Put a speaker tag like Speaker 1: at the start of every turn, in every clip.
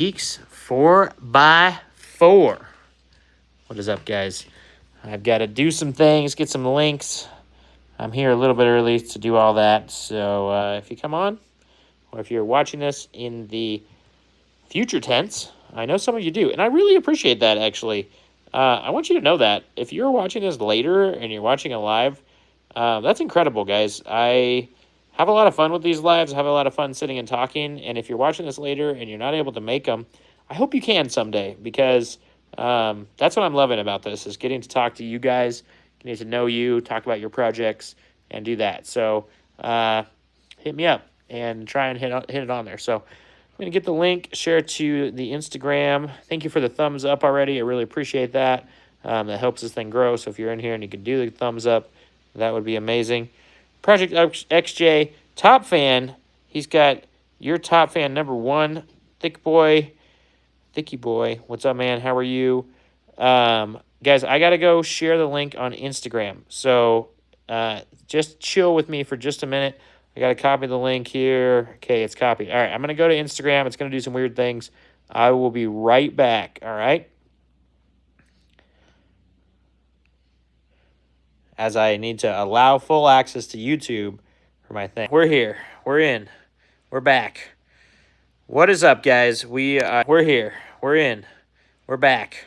Speaker 1: Geeks 4x4. What is up, guys? I've got to do some things, get some links. I'm here a little bit early to do all that. So if you come on, or if you're watching this in the future tense, I know some of you do, and I really appreciate that, actually. I want you to know that. If you're watching this later and you're watching it live, that's incredible, guys. I have a lot of fun with these lives. I have a lot of fun sitting and talking. And if you're watching this later and you're not able to make them, I hope you can someday, because that's what I'm loving about this, is getting to talk to you guys, getting to know you, talk about your projects, and do that. So hit me up and try and hit it on there. So I'm going to get the link, share it to the Instagram. Thank you for the thumbs up already. I really appreciate that. That helps this thing grow. So if you're in here and you can do the thumbs up, that would be amazing. Project XJ, top fan. He's got your top fan number 1, Thicky boy. What's up, man? How are you? Guys, I got to go share the link on Instagram. So just chill with me for just a minute. I got to copy the link here. Okay, it's copied. All right, I'm going to go to Instagram. It's going to do some weird things. I will be right back, all right? As I need to allow full access to YouTube for my thing. We're here. We're in. We're back. What is up, guys? We're here. We're in. We're back.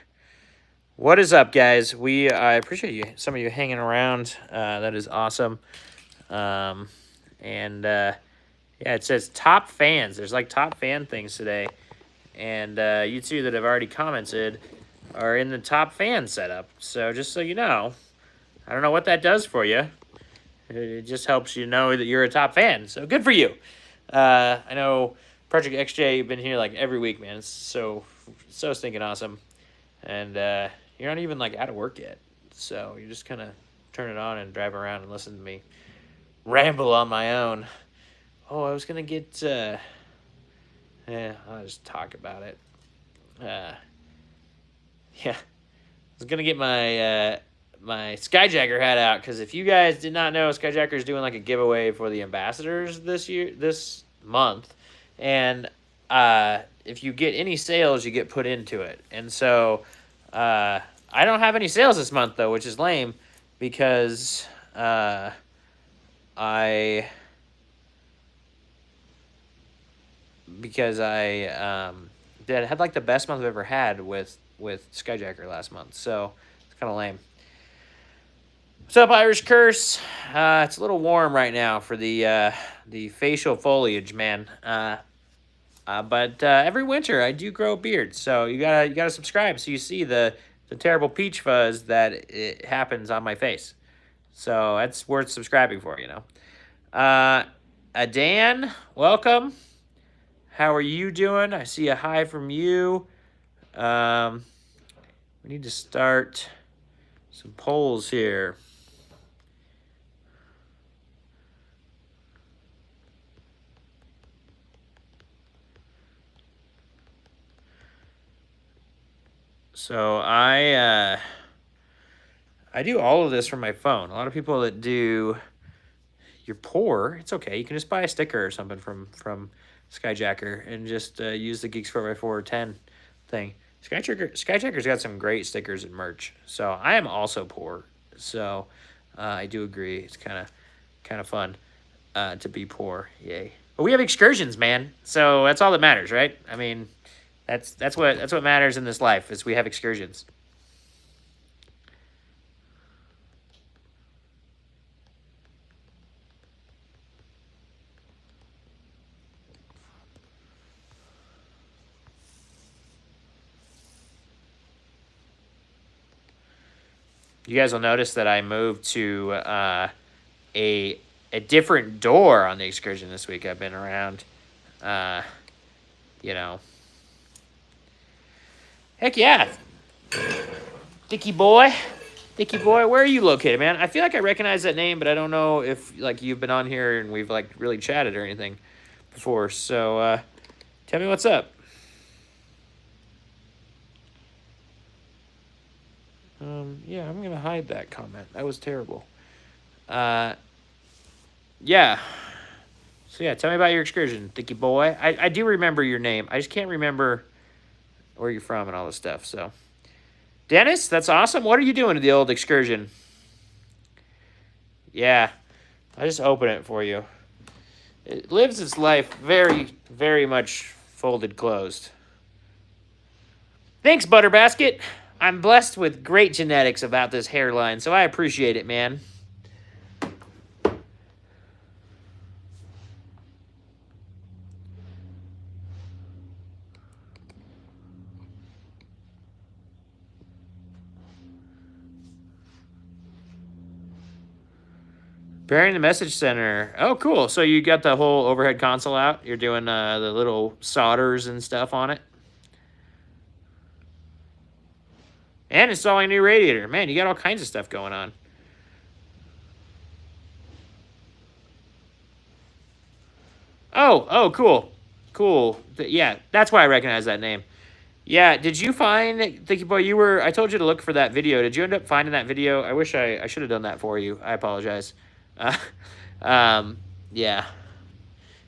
Speaker 1: What is up, guys? I appreciate you, some of you hanging around. That is awesome. Yeah, it says top fans. There's like top fan things today. And you two that have already commented are in the top fan setup. So just so you know, I don't know what that does for you. It just helps you know that you're a top fan. So good for you. I know Project XJ, you've been here like every week, man. It's so stinking awesome. And you're not even like out of work yet. So you just kind of turn it on and drive around and listen to me ramble on my own. Oh, I was going to get... I'll just talk about it. Yeah. I was going to get my... my Skyjacker hat out, because if you guys did not know, Skyjacker is doing like a giveaway for the ambassadors this month, and if you get any sales, you get put into it. And so I don't have any sales this month though, which is lame, because I had like the best month I've ever had with Skyjacker last month, so it's kind of lame. What's up, Irish Curse? It's a little warm right now for the facial foliage, man. But every winter I do grow a beard, so you gotta subscribe so you see the terrible peach fuzz that it happens on my face. So that's worth subscribing for, you know. Dan, welcome. How are you doing? I see a hi from you. We need to start some polls here. So I do all of this from my phone. A lot of people that do, you're poor, it's okay. You can just buy a sticker or something from Skyjacker and just use the Geeks 4x4 10 thing. Skyjacker's got some great stickers and merch. So I am also poor. So I do agree. It's kind of fun to be poor. Yay. But we have excursions, man. So that's all that matters, right? I mean, that's what matters in this life, is we have excursions. You guys will notice that I moved to a different door on the excursion this week. I've been around, you know. Heck yeah. Dicky boy, where are you located, man? I feel like I recognize that name, but I don't know if like you've been on here and we've like really chatted or anything before. So tell me what's up. Yeah, I'm gonna hide that comment. That was terrible. Yeah. So yeah, tell me about your excursion, Dicky boy. I do remember your name. I just can't remember where you're from and all this stuff. So, Dennis, that's awesome. What are you doing to the old Excursion? Yeah, I just open it for you. It lives its life very, very much folded closed. Thanks, Butterbasket. I'm blessed with great genetics about this hairline, so I appreciate it, man. Bearing the message center. Oh, cool. So you got the whole overhead console out. You're doing the little solders and stuff on it. And installing a new radiator. Man, you got all kinds of stuff going on. Oh, cool. Cool. Yeah, that's why I recognize that name. Yeah, did you find, Thinky Boy, I told you to look for that video. Did you end up finding that video? I wish I should have done that for you. I apologize. Yeah.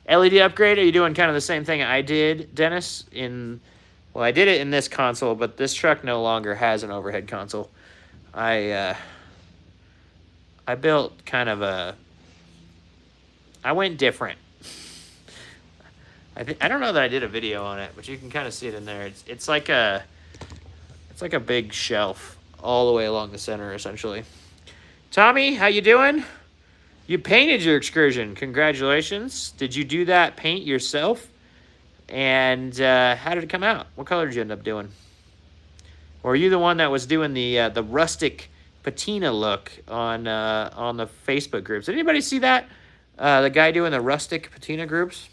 Speaker 1: LED upgrade, are you doing kind of the same thing I did, Dennis? Well, I did it in this console, but this truck no longer has an overhead console. I built kind of I went different. I don't know that I did a video on it, but you can kind of see it in there. It's like a big shelf all the way along the center, essentially. Tommy, how you doing? You painted your Excursion. Congratulations. Did you do that paint yourself? And how did it come out? What color did you end up doing? Or are you the one that was doing the rustic patina look on the Facebook groups? Did anybody see that? The guy doing the rustic patina groups?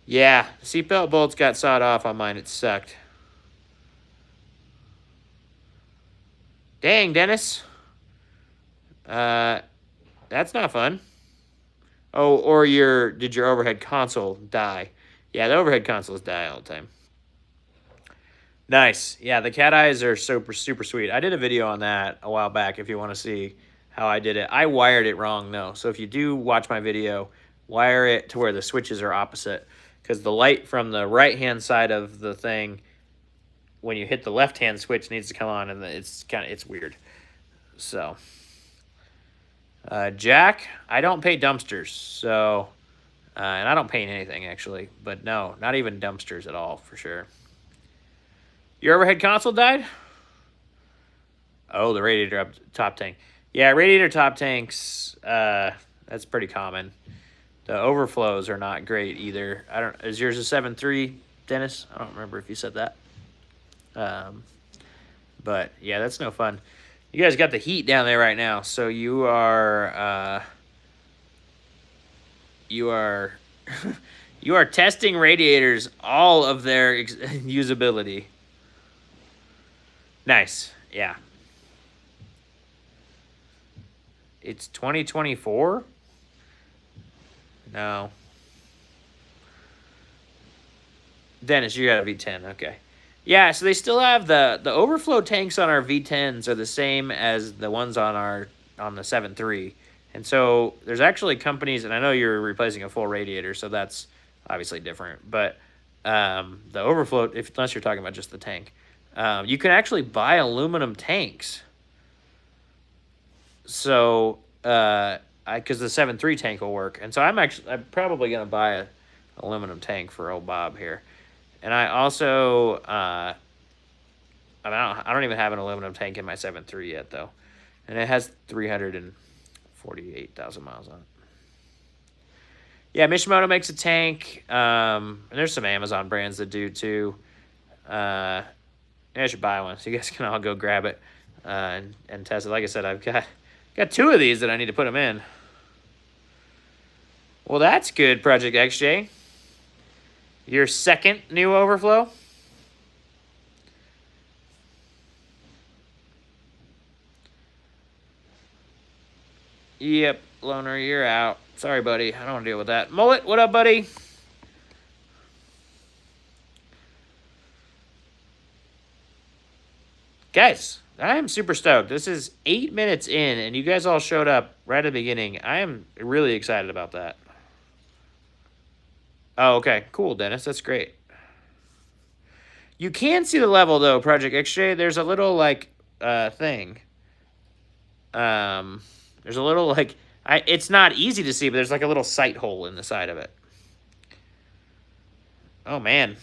Speaker 1: Yeah, the seatbelt bolts got sawed off on mine. It sucked. Dang, Dennis. That's not fun. Oh, or did your overhead console die? Yeah, the overhead consoles die all the time. Nice. Yeah, the cat eyes are super, super sweet. I did a video on that a while back if you want to see how I did it. I wired it wrong, though. So if you do watch my video, wire it to where the switches are opposite. Because the light from the right-hand side of the thing, when you hit the left-hand switch, needs to come on, and it's weird. So, Jack, I don't pay dumpsters, so, and I don't paint anything, actually. But no, not even dumpsters at all, for sure. Your overhead console died? Oh, the radiator up top tank. Yeah, radiator top tanks, that's pretty common. The overflows are not great either. Is yours a 7.3, Dennis? I don't remember if you said that. But yeah, that's no fun. You guys got the heat down there right now, so you are you are testing radiators, all of their usability. Nice. Yeah. It's 2024? No. Dennis, you got a V10. Okay. Yeah, so they still have the overflow tanks on our V10s are the same as the ones on the 7.3. And so there's actually companies, and I know you're replacing a full radiator, so that's obviously different. But the overflow, unless you're talking about just the tank, you can actually buy aluminum tanks. So because the 7.3 tank will work. And so I'm probably going to buy an aluminum tank for old Bob here. And I also, I don't even have an aluminum tank in my 7.3 yet, though. And it has 348,000 miles on it. Yeah, Mishimoto makes a tank. And there's some Amazon brands that do, too. I should buy one, so you guys can all go grab it and test it. Like I said, I've got two of these that I need to put them in. Well, that's good, Project XJ. Your second new overflow? Yep, Loner, you're out. Sorry, buddy. I don't want to deal with that. Mullet, what up, buddy? Guys, I am super stoked. This is 8 minutes in, and you guys all showed up right at the beginning. I am really excited about that. Oh, okay. Cool, Dennis. That's great. You can see the level, though, Project XJ. There's a little, like, thing. There's a little, like... it's not easy to see, but there's, like, a little sight hole in the side of it. Oh, man.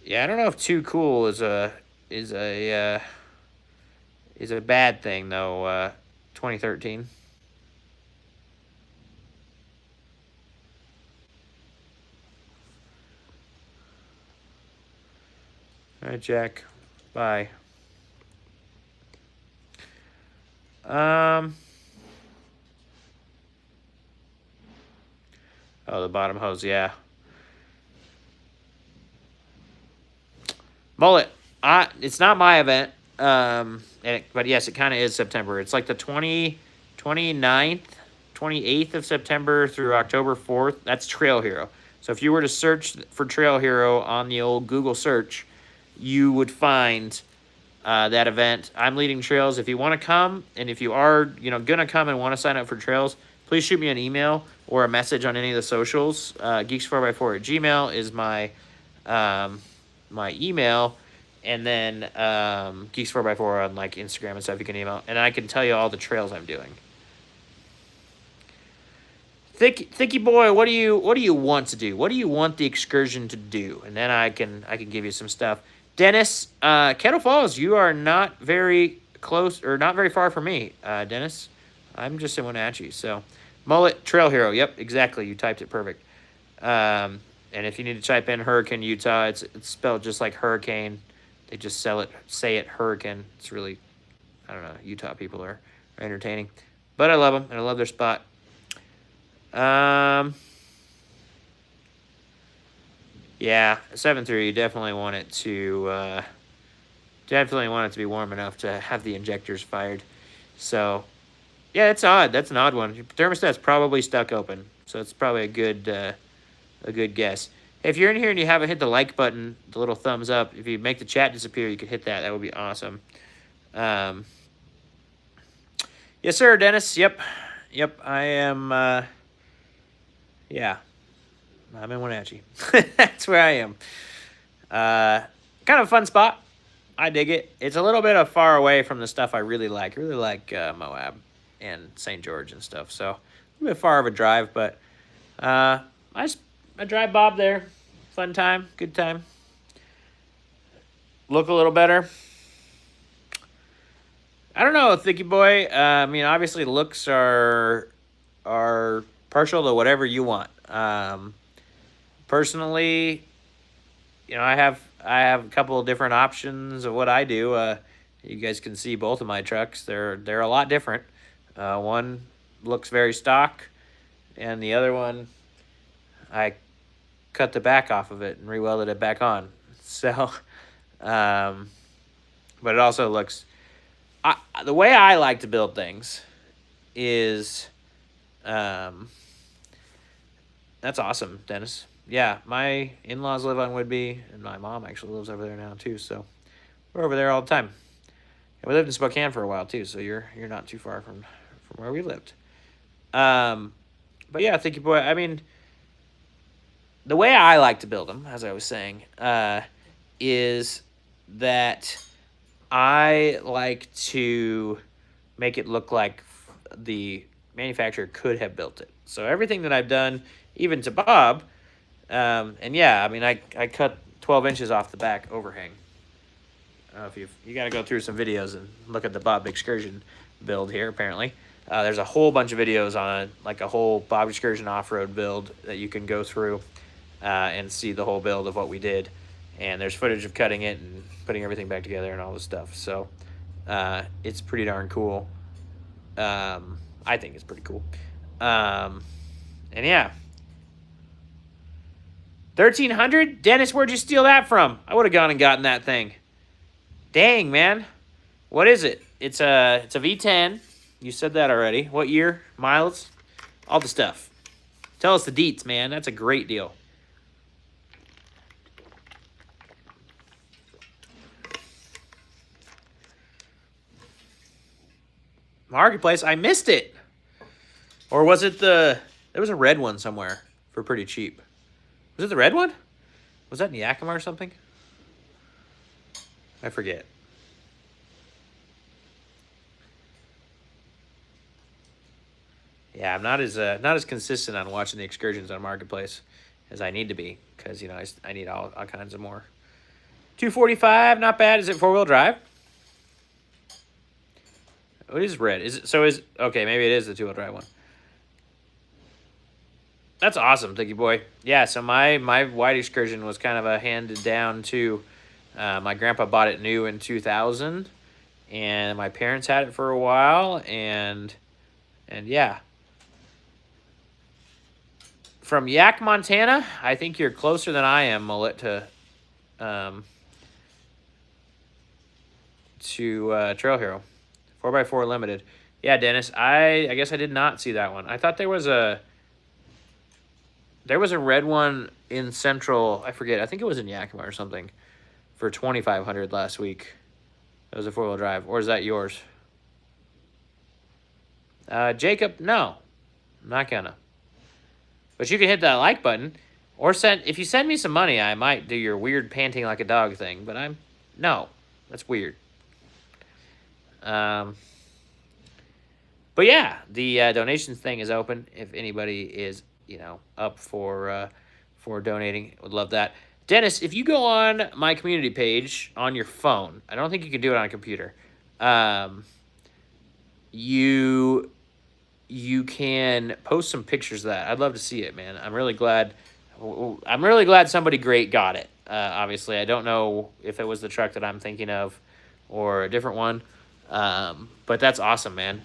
Speaker 1: Yeah, I don't know if too cool is a bad thing, though. 2013. All right, Jack. Bye. Oh, the bottom hose, yeah. Mullet. It's not my event. But yes, it kind of is September. It's like the 29th, 28th of September through October 4th. That's Trail Hero. So if you were to search for Trail Hero on the old Google search, you would find that event. I'm leading trails. If you want to come, and if you are, gonna come and want to sign up for trails, please shoot me an email or a message on any of the socials. Geeks4x4@gmail is my my email, and then Geeks4x4 on like Instagram and stuff. You can email, and I can tell you all the trails I'm doing. Thicky boy, what do you want to do? What do you want the excursion to do? And then I can give you some stuff. Dennis, Kettle Falls, you are not very close or not very far from me, Dennis. I'm just in Wenatchee. So, Mullet Trail Hero. Yep, exactly. You typed it perfect. And if you need to type in Hurricane, Utah, it's spelled just like hurricane. They just say it hurricane. It's really, I don't know. Utah people are entertaining, but I love them and I love their spot. Yeah, 7.3, you definitely want it to be warm enough to have the injectors fired. So, yeah, it's odd. That's an odd one. Your thermostat's probably stuck open, so it's probably a good guess. If you're in here and you haven't hit the like button, the little thumbs up, if you make the chat disappear, you could hit that. That would be awesome. Yes, sir, Dennis. Yep, I am... yeah, I'm in Wenatchee. That's where I am. Kind of a fun spot. I dig it. It's a little bit far away from the stuff I really like. I really like Moab and St. George and stuff. So a little bit far of a drive, but I drive Bob there. Fun time, good time. Look a little better. I don't know, Thicky boy. I mean, obviously looks are partial to whatever you want. Personally, I have a couple of different options of what I do. You guys can see both of my trucks. They're a lot different. One looks very stock, and the other one, I cut the back off of it and rewelded it back on. So, but it also looks. The way I like to build things is. That's awesome, Dennis. Yeah, my in-laws live on Whidbey, and my mom actually lives over there now too. So we're over there all the time. And we lived in Spokane for a while too, so you're not too far from where we lived. But yeah, Thicky boy. I mean, the way I like to build them, as I was saying, is that I like to make it look like the manufacturer could have built it. So everything that I've done, even to Bob, and yeah, I mean, I cut 12 inches off the back overhang. I don't know if you got to go through some videos and look at the Bob Excursion build here, apparently. There's a whole bunch of videos on like a whole Bob Excursion off-road build that you can go through and see the whole build of what we did. And there's footage of cutting it and putting everything back together and all this stuff. So it's pretty darn cool. I think it's pretty cool. And yeah. 1,300? Dennis, where'd you steal that from? I would have gone and gotten that thing. Dang, man. What is it? It's a V10. You said that already. What year? Miles? All the stuff. Tell us the deets, man. That's a great deal. Marketplace, I missed it. Or was it there was a red one somewhere for pretty cheap. Was it the red one? Was that in Yakima or something? I forget. Yeah, I'm not as consistent on watching the excursions on Marketplace as I need to be, because, you know, I need all kinds of more. 245, not bad. Is it 4-wheel drive? Oh, it is red. Is it? So is okay? Maybe it is the 2-wheel drive one. That's awesome, Thinky Boy. Yeah. So my white Excursion was kind of a handed down too. My grandpa bought it new in 2000, and my parents had it for a while, and yeah. From Yak, Montana, I think you're closer than I am, Mullet, to Trail Hero. 4x4 Limited. Yeah, Dennis, I guess I did not see that one. I thought there was a red one in Central, I forget, I think it was in Yakima or something, for $2,500 last week. That was a 4-wheel drive. Or is that yours? Jacob, no. I'm not gonna. But you can hit that like button. Or if you send me some money, I might do your weird panting like a dog thing. But no. That's weird. But yeah, the donations thing is open. If anybody is, you know, up for donating, would love that. Dennis, if you go on my community page on your phone, I don't think you can do it on a computer. You can post some pictures of that. I'd love to see it, man. I'm really glad somebody great got it. Obviously, I don't know if it was the truck that I'm thinking of or a different one. But that's awesome, man.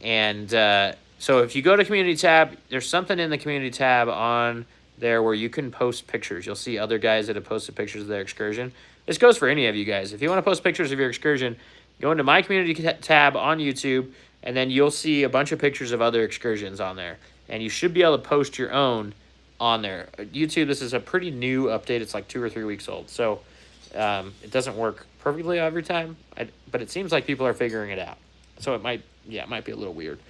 Speaker 1: So if you go to community tab, there's something in the community tab on there where you can post pictures. You'll see other guys that have posted pictures of their excursion. This goes for any of you guys. If you want to post pictures of your excursion, go into my community tab on YouTube, and then you'll see a bunch of pictures of other excursions on there. And you should be able to post your own on there. YouTube, this is a pretty new update. It's like 2 or 3 weeks old. So it doesn't work perfectly every time, but it seems like people are figuring it out. So it might be a little weird.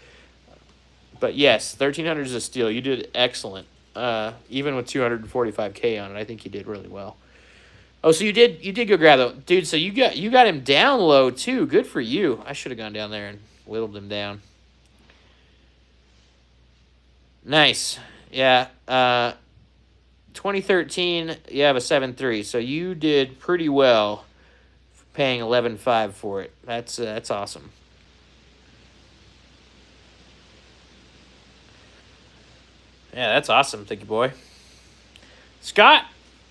Speaker 1: But yes, 1,300 is a steal. You did excellent. Even with 245K on it, I think you did really well. Oh, so you did go grab that, dude. So you got him down low too. Good for you. I should have gone down there and whittled him down. Nice. Yeah. 2013, you have a 7.3, so you did pretty well paying 11.5 for it. That's awesome. Yeah, that's awesome, Thinky Boy. Scott,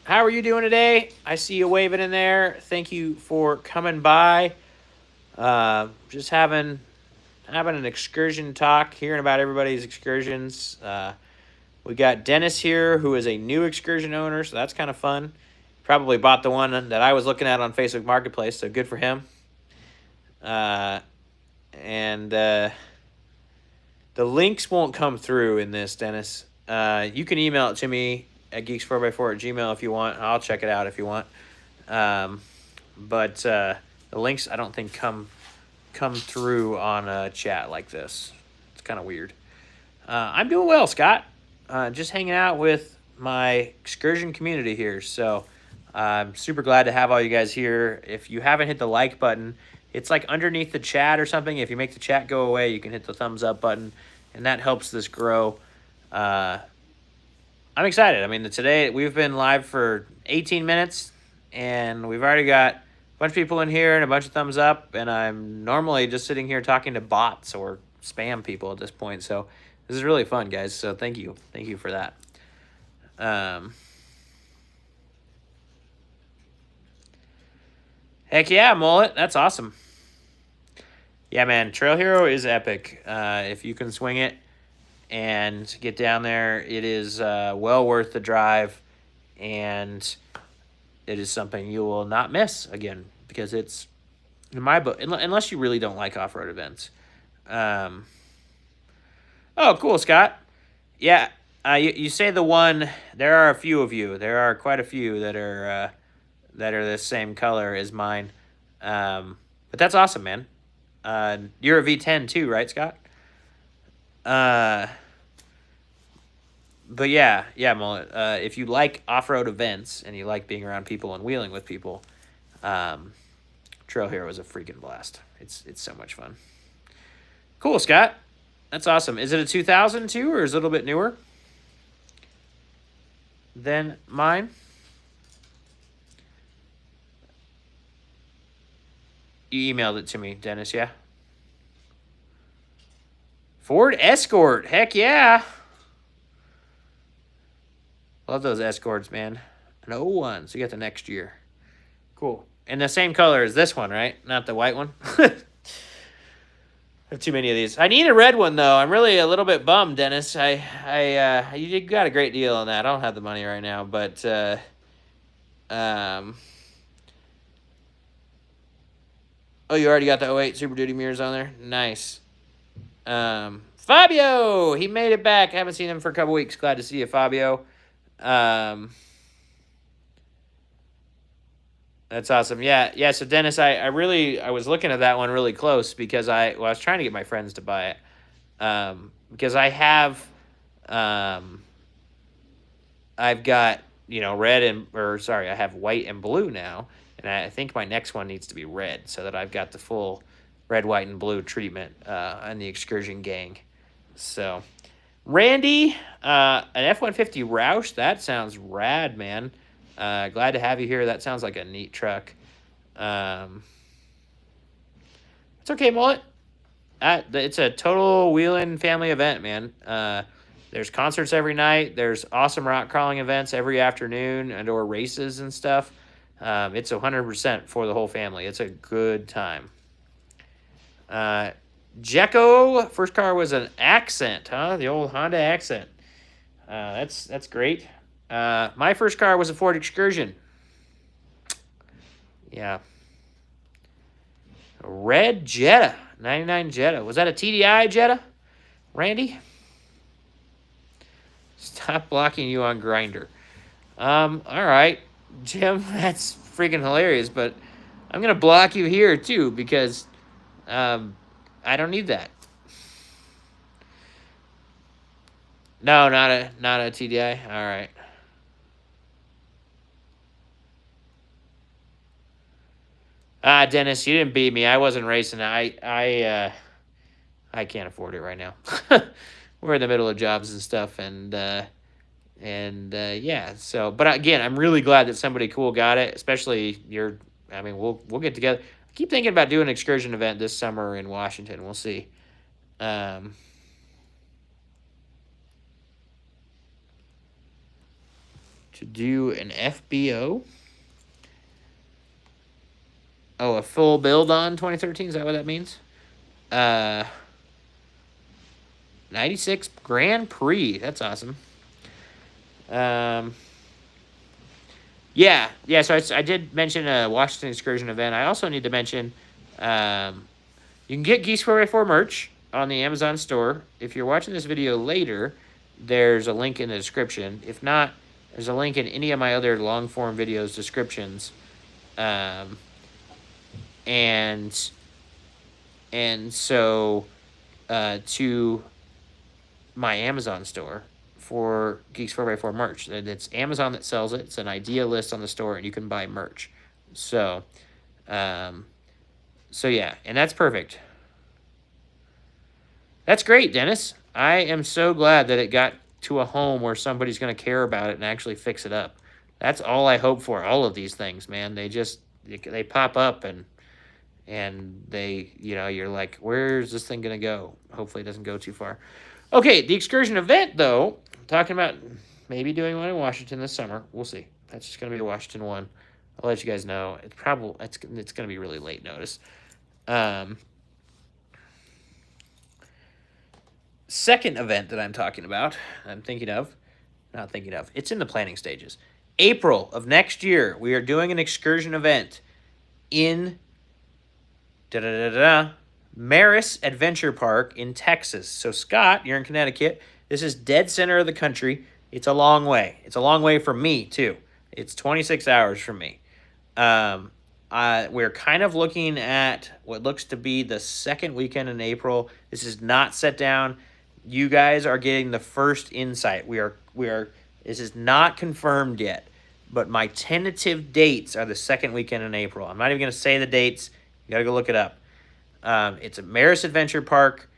Speaker 1: how are you doing today? I see you waving in there. Thank you for coming by. Just having an excursion talk, hearing about everybody's excursions. We got Dennis here, who is a new excursion owner, so that's kind of fun. Probably bought the one that I was looking at on Facebook Marketplace, so good for him. The links won't come through in this, Dennis. You can email it to me at geeks4x4@gmail if you want. I'll check it out if you want. But the links, I don't think, come through on a chat like this. It's kind of weird. I'm doing well, Scott. Just hanging out with my excursion community here. So I'm super glad to have all you guys here. If you haven't hit the like button, it's like underneath the chat or something. If you make the chat go away, you can hit the thumbs up button, and that helps this grow. I'm excited. I mean, today we've been live for 18 minutes, and we've already got a bunch of people in here and a bunch of thumbs up, and I'm normally just sitting here talking to bots or spam people at this point. So this is really fun, guys. So thank you. Thank you for that. Heck yeah, Mullet. That's awesome. Yeah, man. Trail Hero is epic. If you can swing it and get down there, it is well worth the drive, and it is something you will not miss again, because it's, in my book, unless you really don't like off-road events. Oh, cool, Scott. Yeah, you say the one. There are a few of you. There are quite a few that are the same color as mine. But that's awesome, man. You're a V10 too, right, Scott? But yeah, Mullet. If you like off-road events and you like being around people and wheeling with people, Trail Hero is a freaking blast. It's so much fun. Cool, Scott. That's awesome. Is it a 2002 or is it a little bit newer than mine? You emailed it to me, Dennis, yeah? Ford Escort. Heck yeah. Love those Escorts, man. An 01, so you got the next year. Cool. And the same color as this one, right? Not the white one? I have too many of these. I need a red one, though. I'm really a little bit bummed, Dennis. You got a great deal on that. I don't have the money right now, but oh, you already got the 08 Super Duty mirrors on there? Nice. Fabio! He made it back. I haven't seen him for a couple weeks. Glad to see you, Fabio. That's awesome. Yeah. So Dennis, I was looking at that one really close because I was trying to get my friends to buy it. Because I have, I've got, I have white and blue now, and I think my next one needs to be red so that I've got the full red, white, and blue treatment on the Excursion gang. So, Randy, an F-150 Roush, that sounds rad, man. Glad to have you here. That sounds like a neat truck. It's okay, Mullet. It's a total wheeling family event, man. There's concerts every night. There's awesome rock crawling events every afternoon and or races and stuff. It's 100% for the whole family. It's a good time. Jekko, first car was an Accent, huh? The old Honda Accent. That's great. My first car was a Ford Excursion. Yeah. A red Jetta, 99 Jetta. Was that a TDI Jetta, Randy? Stop blocking you on Grindr. All right, Jim, that's freaking hilarious, but I'm going to block you here too because I don't need that. No, not a TDI. All right. Dennis, you didn't beat me. I wasn't racing. I can't afford it right now. We're in the middle of jobs and stuff, and yeah. So, but again, I'm really glad that somebody cool got it. Especially we'll get together. I keep thinking about doing an excursion event this summer in Washington. We'll see. To do an FBO. Oh, a full build on 2013? Is that what that means? 96 Grand Prix. That's awesome. Yeah. So I did mention a Washington Excursion event. I also need to mention you can get Geese 4x4 merch on the Amazon store. If you're watching this video later, there's a link in the description. If not, there's a link in any of my other long-form videos descriptions. And so to my Amazon store for Geeks 4x4 merch. It's Amazon that sells it. It's an idea list on the store, and you can buy merch. So yeah, and that's perfect. That's great, Dennis. I am so glad that it got to a home where somebody's going to care about it and actually fix it up. That's all I hope for. All of these things, man. They pop up and they, you're like, where's this thing going to go? Hopefully it doesn't go too far. Okay, the Excursion event, though, I'm talking about maybe doing one in Washington this summer. We'll see. That's just going to be the Washington one. I'll let you guys know. It's going to be really late notice. Second event that I'm thinking of, it's in the planning stages. April of next year, we are doing an Excursion event in Maris Adventure Park in Texas. So, Scott, you're in Connecticut. This is dead center of the country. It's a long way. It's a long way from me, too. It's 26 hours from me. We're kind of looking at what looks to be the second weekend in April. This is not set down. you guys are getting the first insight. This is not confirmed yet, but my tentative dates are the second weekend in April. I'm not even going to say the dates. You got to go look it up. It's a Maris Adventure Park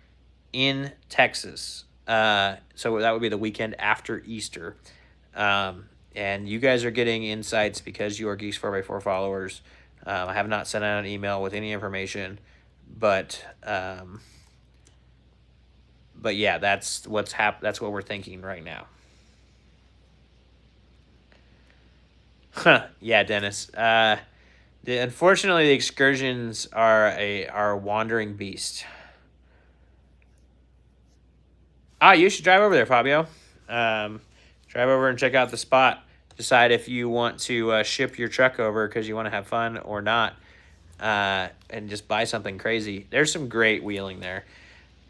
Speaker 1: in Texas. So that would be the weekend after Easter. And you guys are getting insights because you are Geeks 4x4 followers. I have not sent out an email with any information, but yeah, that's that's what we're thinking right now. Yeah, Dennis. Unfortunately, the excursions are a wandering beast. You should drive over there, Fabio. Drive over and check out the spot. Decide if you want to ship your truck over because you want to have fun or not, and just buy something crazy. There's some great wheeling there.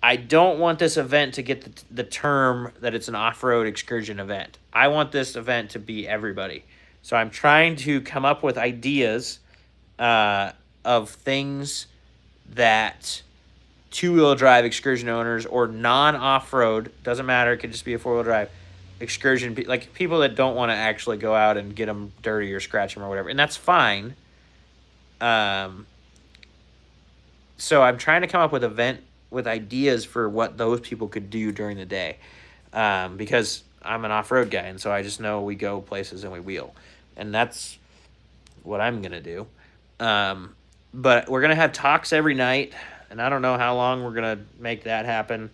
Speaker 1: I don't want this event to get the term that it's an off-road excursion event. I want this event to be everybody. So I'm trying to come up with ideas of things that two-wheel drive excursion owners or non-off-road, doesn't matter, it could just be a four-wheel drive, excursion, like people that don't want to actually go out and get them dirty or scratch them or whatever, and that's fine. So I'm trying to come up with ideas for what those people could do during the day, because I'm an off-road guy, and so I just know we go places and we wheel, and that's what I'm gonna do. But we're gonna have talks every night, and I don't know how long we're gonna make that happen.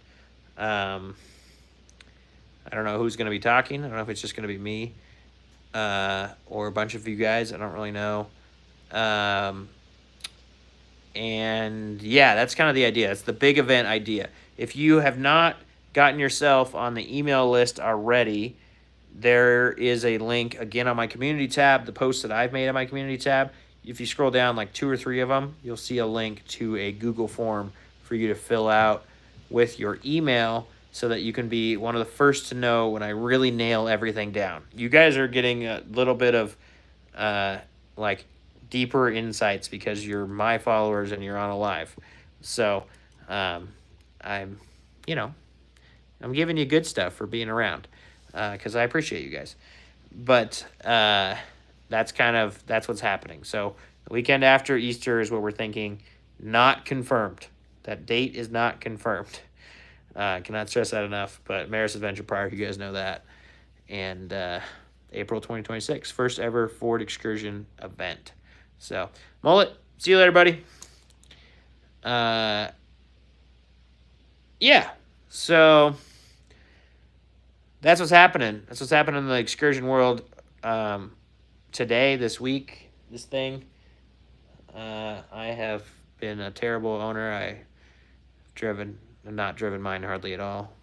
Speaker 1: I don't know who's going to be talking. I don't know if it's just going to be me or a bunch of you guys. I don't really know. And yeah, that's kind of the idea. It's the big event idea. If you have not gotten yourself on the email list already, there is a link, again, on my community tab, the posts that I've made on my community tab. If you scroll down like 2 or 3 of them, you'll see a link to a Google form for you to fill out with your email, so that you can be one of the first to know when I really nail everything down. You guys are getting a little bit of like deeper insights because you're my followers and you're on a live. So I'm giving you good stuff for being around because I appreciate you guys. But that's what's happening. So the weekend after Easter is what we're thinking. Not confirmed. That date is not confirmed. Cannot stress that enough, but Maris Adventure Park, you guys know that. And April 2026, first ever Ford Excursion event. So, Mullet, see you later, buddy. Yeah, so that's what's happening. That's what's happening in the excursion world today, this week, this thing. I have been a terrible owner. I've not driven mine hardly at all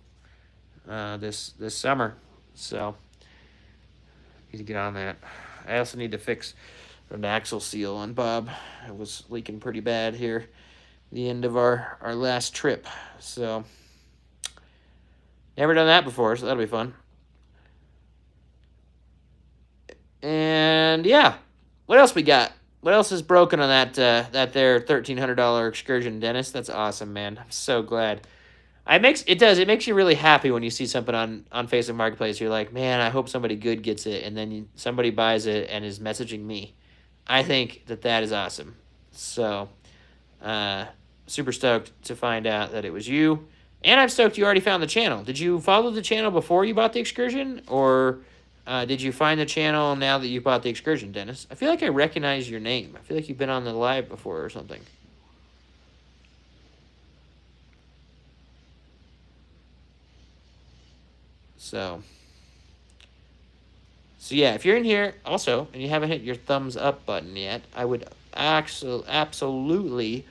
Speaker 1: this summer, so need to get on that. I also need to fix an axle seal on Bob. It was leaking pretty bad here the end of our last trip, so never done that before, so that'll be fun. And yeah, what else we got? What else is broken on that there $1,300 excursion, Dennis? That's awesome, man. I'm so glad. It makes you really happy when you see something on Facebook Marketplace. You're like, man, I hope somebody good gets it, and then somebody buys it and is messaging me. I think that is awesome. So, super stoked to find out that it was you, and I'm stoked you already found the channel. Did you follow the channel before you bought the excursion, or did you find the channel now that you bought the excursion, Dennis? I feel like I recognize your name. I feel like you've been on the live before or something. So yeah, if you're in here also and you haven't hit your thumbs up button yet, I would absolutely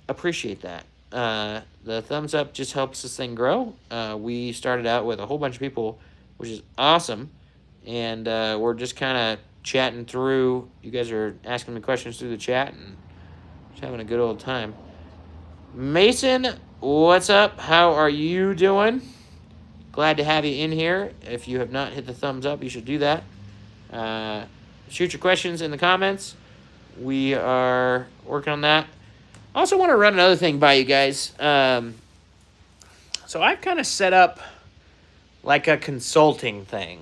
Speaker 1: appreciate that. The thumbs up just helps this thing grow. We started out with a whole bunch of people, which is awesome, and we're just kind of chatting through. You guys are asking me questions through the chat and just having a good old time. Mason, what's up? How are you doing? Glad to have you in here. If you have not hit the thumbs up, you should do that. Shoot your questions in the comments. We are working on that. I also want to run another thing by you guys. So I've kind of set up like a consulting thing,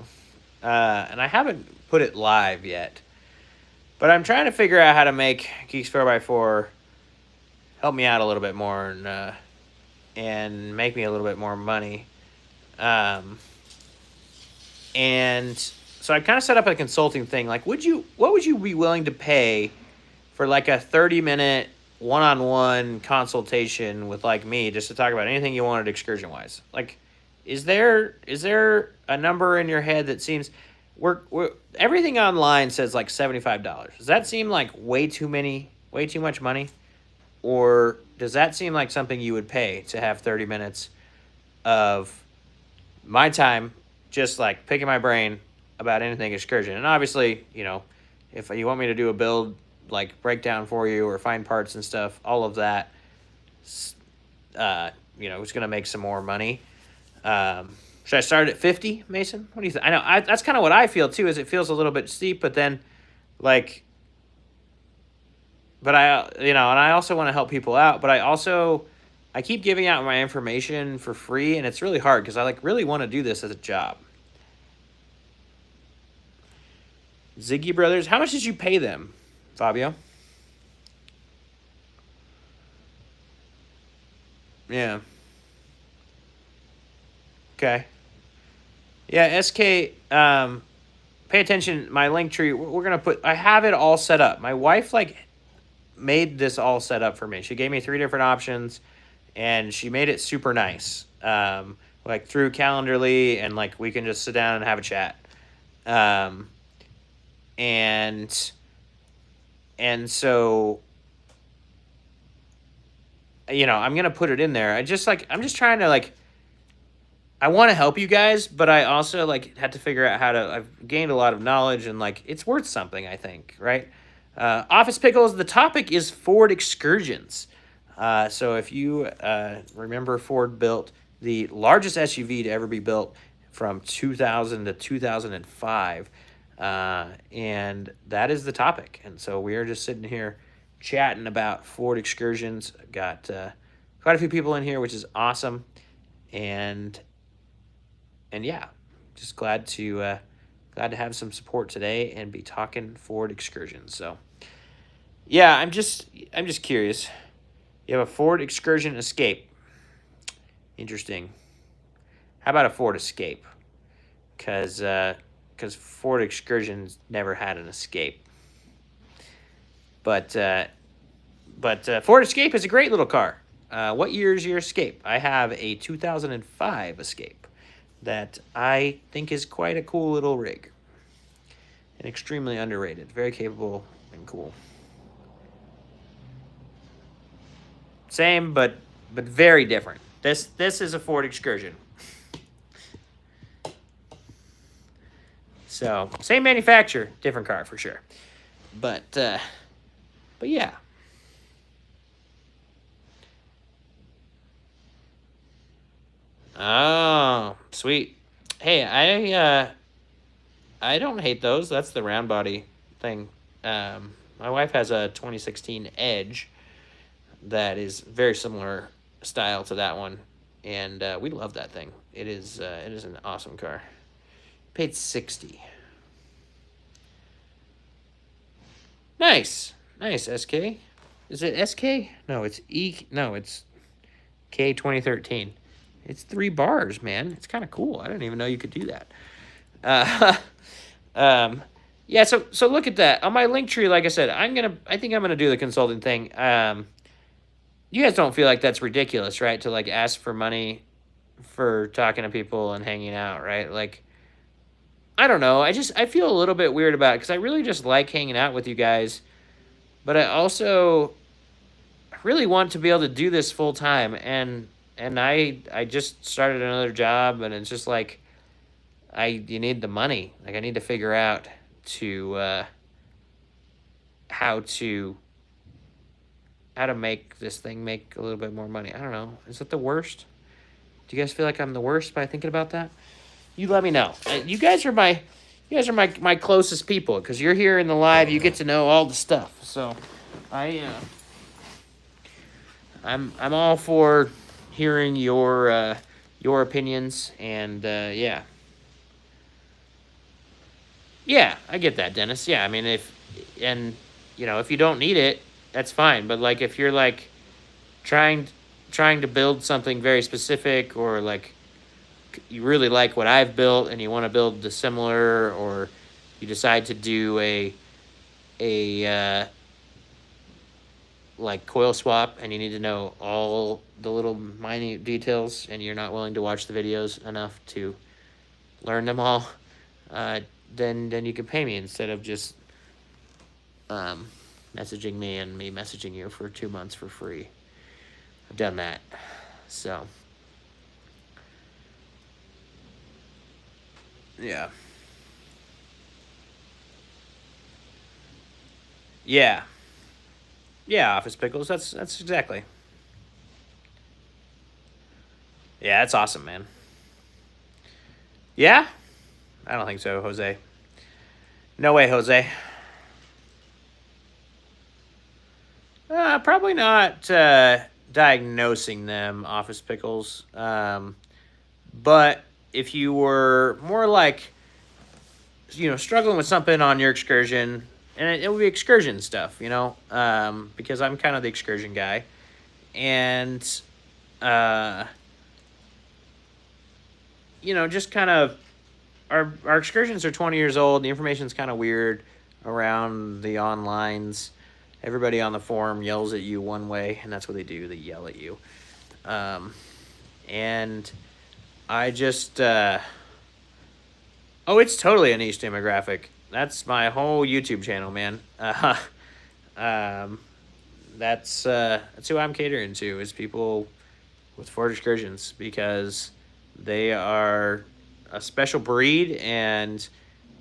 Speaker 1: and I haven't put it live yet. But I'm trying to figure out how to make Geeks 4x4 help me out a little bit more and make me a little bit more money. And so I kind of set up a consulting thing. Like, what would you be willing to pay for like a 30-minute one-on-one consultation with like me just to talk about anything you wanted excursion wise? Like, is there a number in your head that seems we're everything online says like $75? Does that seem like way too much money? Or does that seem like something you would pay to have 30 minutes of my time just like picking my brain about anything excursion? And obviously, you know, if you want me to do a build like breakdown for you or find parts and stuff, all of that, you know, it's going to make some more money. Should I start at 50, Mason? What do you think? I know that's kind of what I feel too, is it feels a little bit steep, but then like, but and I also want to help people out, but I keep giving out my information for free, and it's really hard because I like really want to do this as a job. Ziggy Brothers, how much did you pay them, Fabio? Yeah. Okay. Yeah, SK, pay attention, my link tree, we're going to put, I have it all set up. My wife, like, made this all set up for me. She gave me 3 different options, and she made it super nice. Like, through Calendarly, and, like, we can just sit down and have a chat. And so, you know, I'm going to put it in there. I'm just trying to, like, I want to help you guys, but I also, like, had to figure out how to, I've gained a lot of knowledge, and, like, it's worth something, I think, right? Office Pickles, the topic is Ford Excursions. So if you remember, Ford built the largest SUV to ever be built from 2000 to 2005, and that is the topic. And so we are just sitting here chatting about Ford Excursions. Got quite a few people in here, which is awesome, and yeah, just glad to have some support today and be talking Ford Excursions. So yeah, I'm just curious. You have a Ford Excursion Escape. Interesting. How about a Ford Escape? Because Ford Excursions never had an Escape. But Ford Escape is a great little car. What year is your Escape? I have a 2005 Escape that I think is quite a cool little rig. And extremely underrated. Very capable and cool. Same, but very different. This is a Ford Excursion. So, same manufacturer, different car for sure. But yeah. Oh, sweet. Hey, I don't hate those. That's the round body thing. My wife has a 2016 Edge that is very similar style to that one, and we love that thing. It is an awesome car. Paid $60. Nice, SK. Is it SK? No, it's it's K 2013. It's 3 bars, man. It's kind of cool. I didn't even know you could do that. Yeah. So look at that on my link tree. Like I said, I think I'm gonna do the consulting thing. You guys don't feel like that's ridiculous, right? To like ask for money for talking to people and hanging out, right? Like, I don't know. I feel a little bit weird about it because I really just like hanging out with you guys, but I also really want to be able to do this full time, and I just started another job, and it's just like you need the money. Like, I need to figure out how to make this thing make a little bit more money. I don't know. Is it the worst? Do you guys feel like I'm the worst by thinking about that? You let me know. You guys are my closest people because you're here in the live. You get to know all the stuff. So I'm all for hearing your your opinions, and yeah. Yeah, I get that, Dennis. Yeah, I mean, and if you don't need it, that's fine. But like, if you're like trying trying to build something very specific, or like you really like what I've built and you want to build the similar, or you decide to do a like coil swap and you need to know all the little minute details and you're not willing to watch the videos enough to learn them all, uh, then you can pay me instead of just um, messaging me and me messaging you for 2 months for free. I've done that. So, yeah. Yeah. Yeah, Office Pickles. That's exactly. Yeah, that's awesome, man. Yeah? I don't think so, Jose. No way, Jose. Probably not diagnosing them, Office Pickles. But if you were more like, struggling with something on your excursion, and it would be excursion stuff, because I'm kind of the excursion guy. And, uh, just kind of, our excursions are 20 years old. The information's kind of weird around the onlines. Everybody on the forum yells at you one way, and that's what they do. They yell at you. And I just, it's totally a niche demographic. That's my whole YouTube channel, man. Um, that's who I'm catering to, is people with Ford excursions, because they are a special breed, and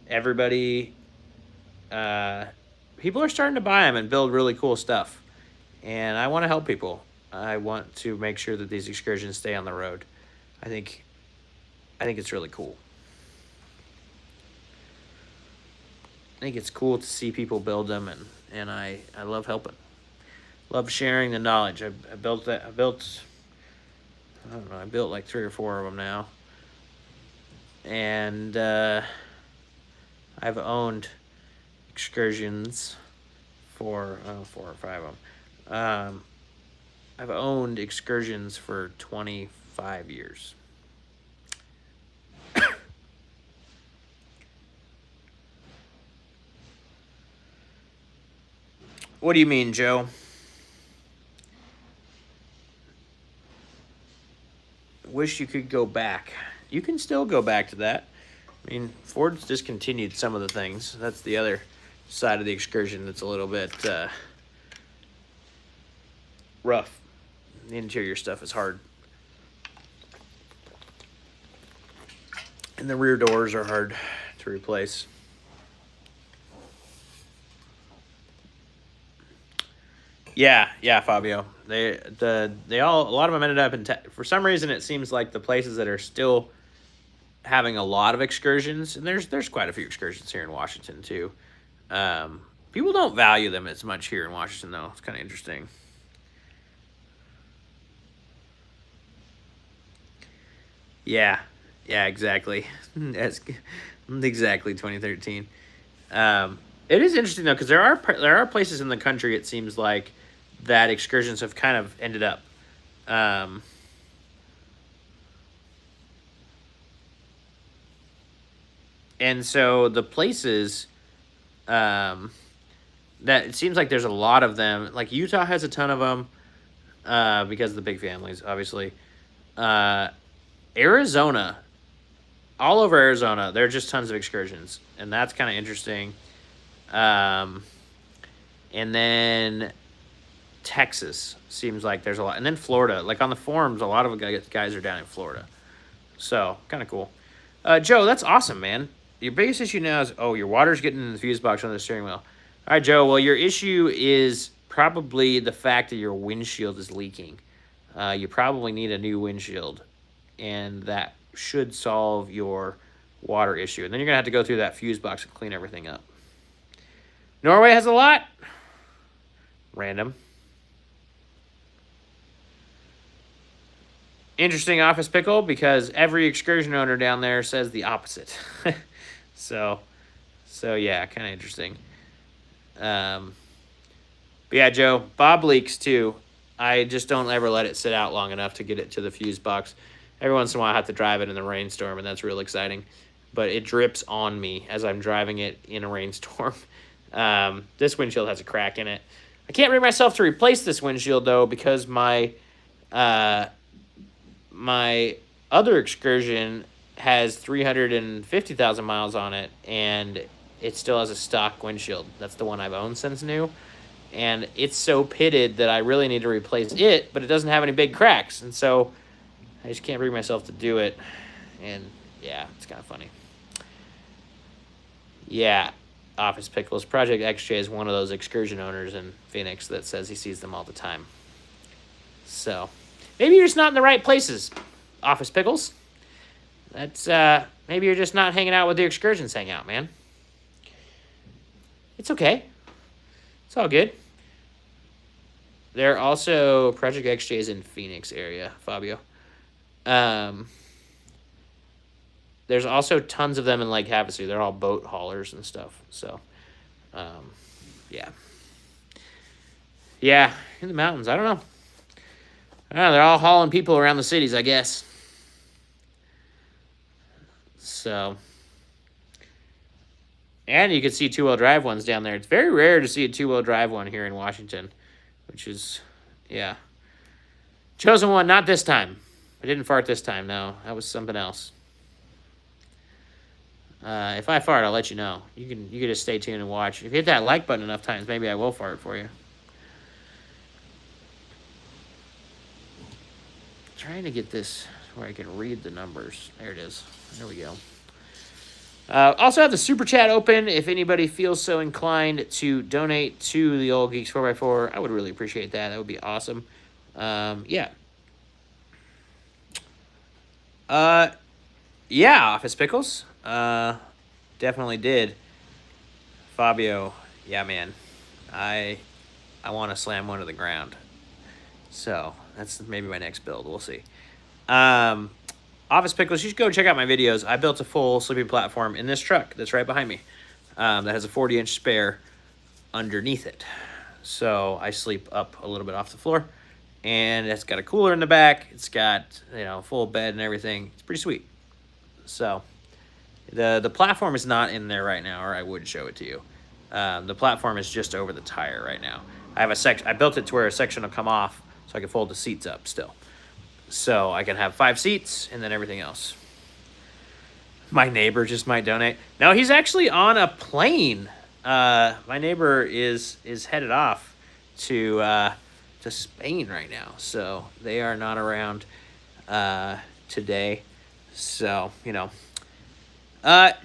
Speaker 1: everybody, people are starting to buy them and build really cool stuff. And I want to help people. I want to make sure that these excursions stay on the road. I think it's really cool. I think it's cool to see people build them, and I love helping. Love sharing the knowledge. I built that. I don't know. I built like 3 or 4 of them now, and I've owned excursions for 4 or 5 of them. I've owned excursions for 25 years. What do you mean, Joe? Wish you could go back. You can still go back to that. I mean, Ford's discontinued some of the things. That's the other side of the excursion that's a little bit rough. The interior stuff is hard. And the rear doors are hard to replace. Yeah, Fabio. A lot of them ended up in for some reason it seems like the places that are still having a lot of excursions, and there's quite a few excursions here in Washington too. People don't value them as much here in Washington though. It's kind of interesting. Yeah, exactly. That's exactly 2013. It is interesting though, because there are places in the country, it seems like, that excursions have kind of ended up. And so the places, that it seems like there's a lot of them. Like Utah has a ton of them, because of the big families, obviously. Arizona, all over Arizona, there are just tons of excursions, and that's kind of interesting. And then Texas seems like there's a lot, and then Florida. Like on the forums, a lot of guys are down in Florida, so kind of cool. Joe, that's awesome, man. Your biggest issue now is your water's getting in the fuse box on the steering wheel. All right, Joe. Well, your issue is probably the fact that your windshield is leaking. You probably need a new windshield, and that should solve your water issue. And then you're gonna have to go through that fuse box and clean everything up. Norway has a lot. Random. interesting office pickle because every Excursion owner down there says the opposite. so yeah, kind of interesting. But yeah, Joe, Bob leaks too. I just don't ever let it sit out long enough to get it to the fuse box. Every once in a while I have to drive it in the rainstorm, and that's real exciting. But it drips on me as I'm driving it in a rainstorm. This windshield has a crack in it. I can't bring myself to replace this windshield, though, because my other Excursion has 350,000 miles on it, and it still has a stock windshield. That's the one I've owned since new. And it's so pitted that I really need to replace it, but it doesn't have any big cracks. And so I just can't bring myself to do it. And yeah, it's kind of funny. Yeah, Office Pickles. Project XJ is one of those Excursion owners in Phoenix that says he sees them all the time. So maybe you're just not in the right places, Office Pickles. That's maybe you're just not hanging out with the Excursions hang out, man. It's okay. It's all good. They're also Project XJ is in Phoenix area, Fabio. There's also tons of them in Lake Havasu. They're all boat haulers and stuff. So, yeah. Yeah, in the mountains. I don't know. They're all hauling people around the cities, I guess. So, and you can see two-wheel drive ones down there. It's very rare to see a two-wheel drive one here in Washington, which is, yeah. Chosen one, not this time. I didn't fart this time, no. That was something else. If I fart, I'll let you know. You can just stay tuned and watch. If you hit that like button enough times, maybe I will fart for you. Trying to get this where I can read the numbers. There it is. There we go. Also have the Super Chat open. If anybody feels so inclined to donate to the Old Geeks 4x4, I would really appreciate that. That would be awesome. Yeah. Yeah, Office Pickles. Definitely did. Fabio, yeah, man. I want to slam one to the ground. So that's maybe my next build. We'll see. Office Pickles, you should go check out my videos. I built a full sleeping platform in this truck that's right behind me. That has a 40-inch spare underneath it. So I sleep up a little bit off the floor. And it's got a cooler in the back. It's got, full bed and everything. It's pretty sweet. So the platform is not in there right now, or I would show it to you. The platform is just over the tire right now. I have a section. I built it to where a section will come off so I can fold the seats up still. So I can have 5 seats and then everything else. My neighbor just might donate. No, he's actually on a plane. My neighbor is headed off to Spain right now. So they are not around today. So,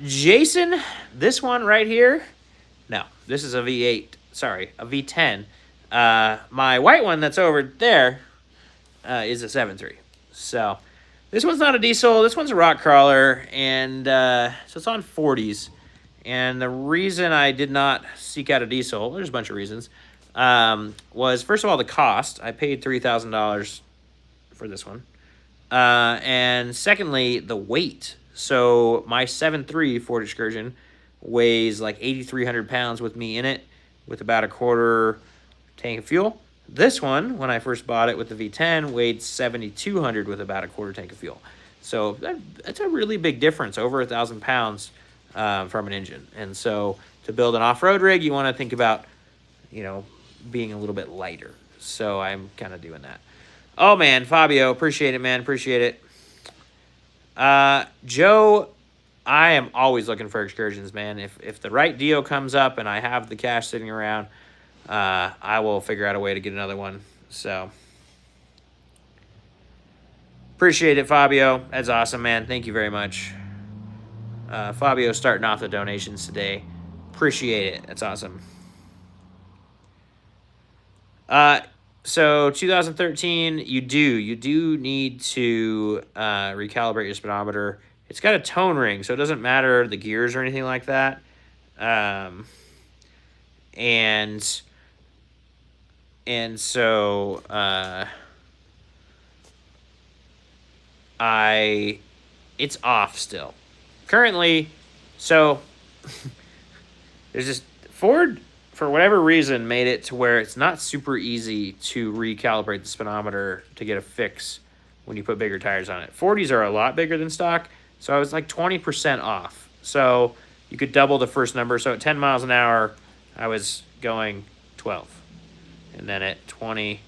Speaker 1: Jason, this one right here. No, this is a V8. Sorry, a V10. My white one that's over there is a 7.3. So this one's not a diesel. This one's a rock crawler, and so it's on 40s. And the reason I did not seek out a diesel, there's a bunch of reasons, was first of all the cost. I paid $3,000 for this one. And secondly, the weight. So my 7.3 Ford Excursion weighs like 8,300 pounds with me in it, with about a quarter tank of fuel. This one, when I first bought it with the V10, weighed 7,200 with about a quarter tank of fuel. So that's a really big difference, over 1,000 pounds from an engine. And so to build an off-road rig, you want to think about, being a little bit lighter. So I'm kind of doing that. Oh, man, Fabio, appreciate it, man, appreciate it. Joe, I am always looking for Excursions, man. If the right deal comes up and I have the cash sitting around, I will figure out a way to get another one. So appreciate it, Fabio. That's awesome, man. Thank you very much. Fabio starting off the donations today. Appreciate it. That's awesome. So 2013, you do need to recalibrate your speedometer. It's got a tone ring, so it doesn't matter the gears or anything like that. And so it's off still. Currently, so there's just Ford, for whatever reason, made it to where it's not super easy to recalibrate the speedometer to get a fix when you put bigger tires on it. 40s are a lot bigger than stock, so I was like 20% off. So you could double the first number. So at 10 miles an hour, I was going 12. And then at 20,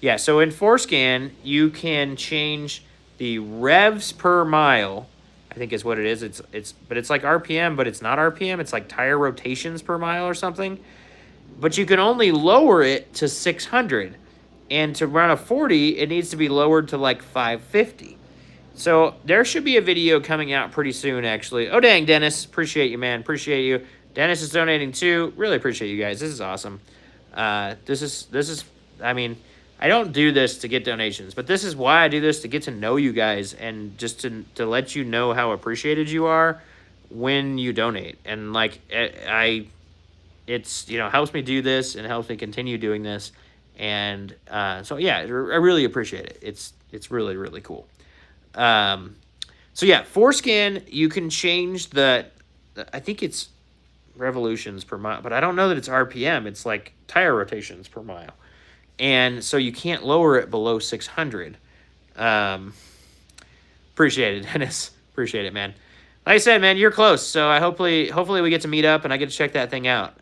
Speaker 1: yeah, so in Forescan, you can change the revs per mile, I think is what it is. But it's like RPM, but it's not RPM. It's like tire rotations per mile or something. But you can only lower it to 600. And to run a 40, it needs to be lowered to like 550. So there should be a video coming out pretty soon, actually. Oh, dang, Dennis. Appreciate you, man. Appreciate you. Dennis is donating too. Really appreciate you guys. This is awesome. This is, I mean, I don't do this to get donations, but this is why I do this, to get to know you guys and just to let you know how appreciated you are when you donate. And like, it's, helps me do this and helps me continue doing this. And, so yeah, I really appreciate it. It's really, really cool. So yeah, Forescan, you can change I think it's revolutions per mile, but I don't know that it's RPM. It's like tire rotations per mile. And so you can't lower it below 600. Appreciate it, Dennis. Appreciate it, man. Like I said, man, you're close. So hopefully we get to meet up and I get to check that thing out.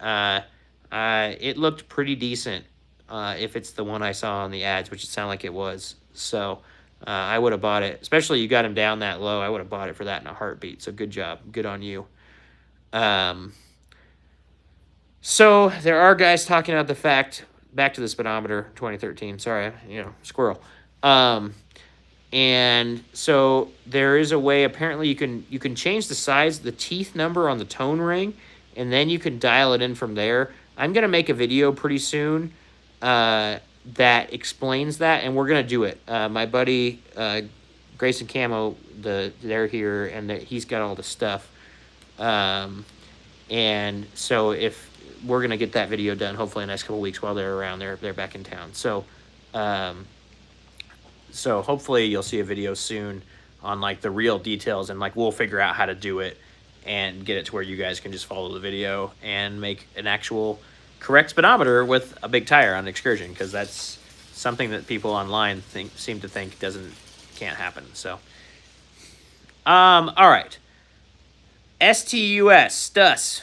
Speaker 1: It looked pretty decent. If it's the one I saw on the ads, which it sounded like it was. So I would have bought it. Especially you got him down that low. I would have bought it for that in a heartbeat. So good job. Good on you. So there are guys talking about the fact, back to the speedometer 2013. Sorry, squirrel. And so there is a way, apparently you can change the size, the teeth number on the tone ring, and then you can dial it in from there. I'm going to make a video pretty soon that explains that, and we're going to do it. My buddy Grayson Camo, they're here, and he's got all the stuff. And so if we're going to get that video done, hopefully in the next couple of weeks while they're around, they're back in town. So, so hopefully you'll see a video soon on like the real details, and like we'll figure out how to do it and get it to where you guys can just follow the video and make an actual correct speedometer with a big tire on Excursion, because that's something that people online seem to think can't happen. So, all right. STUS.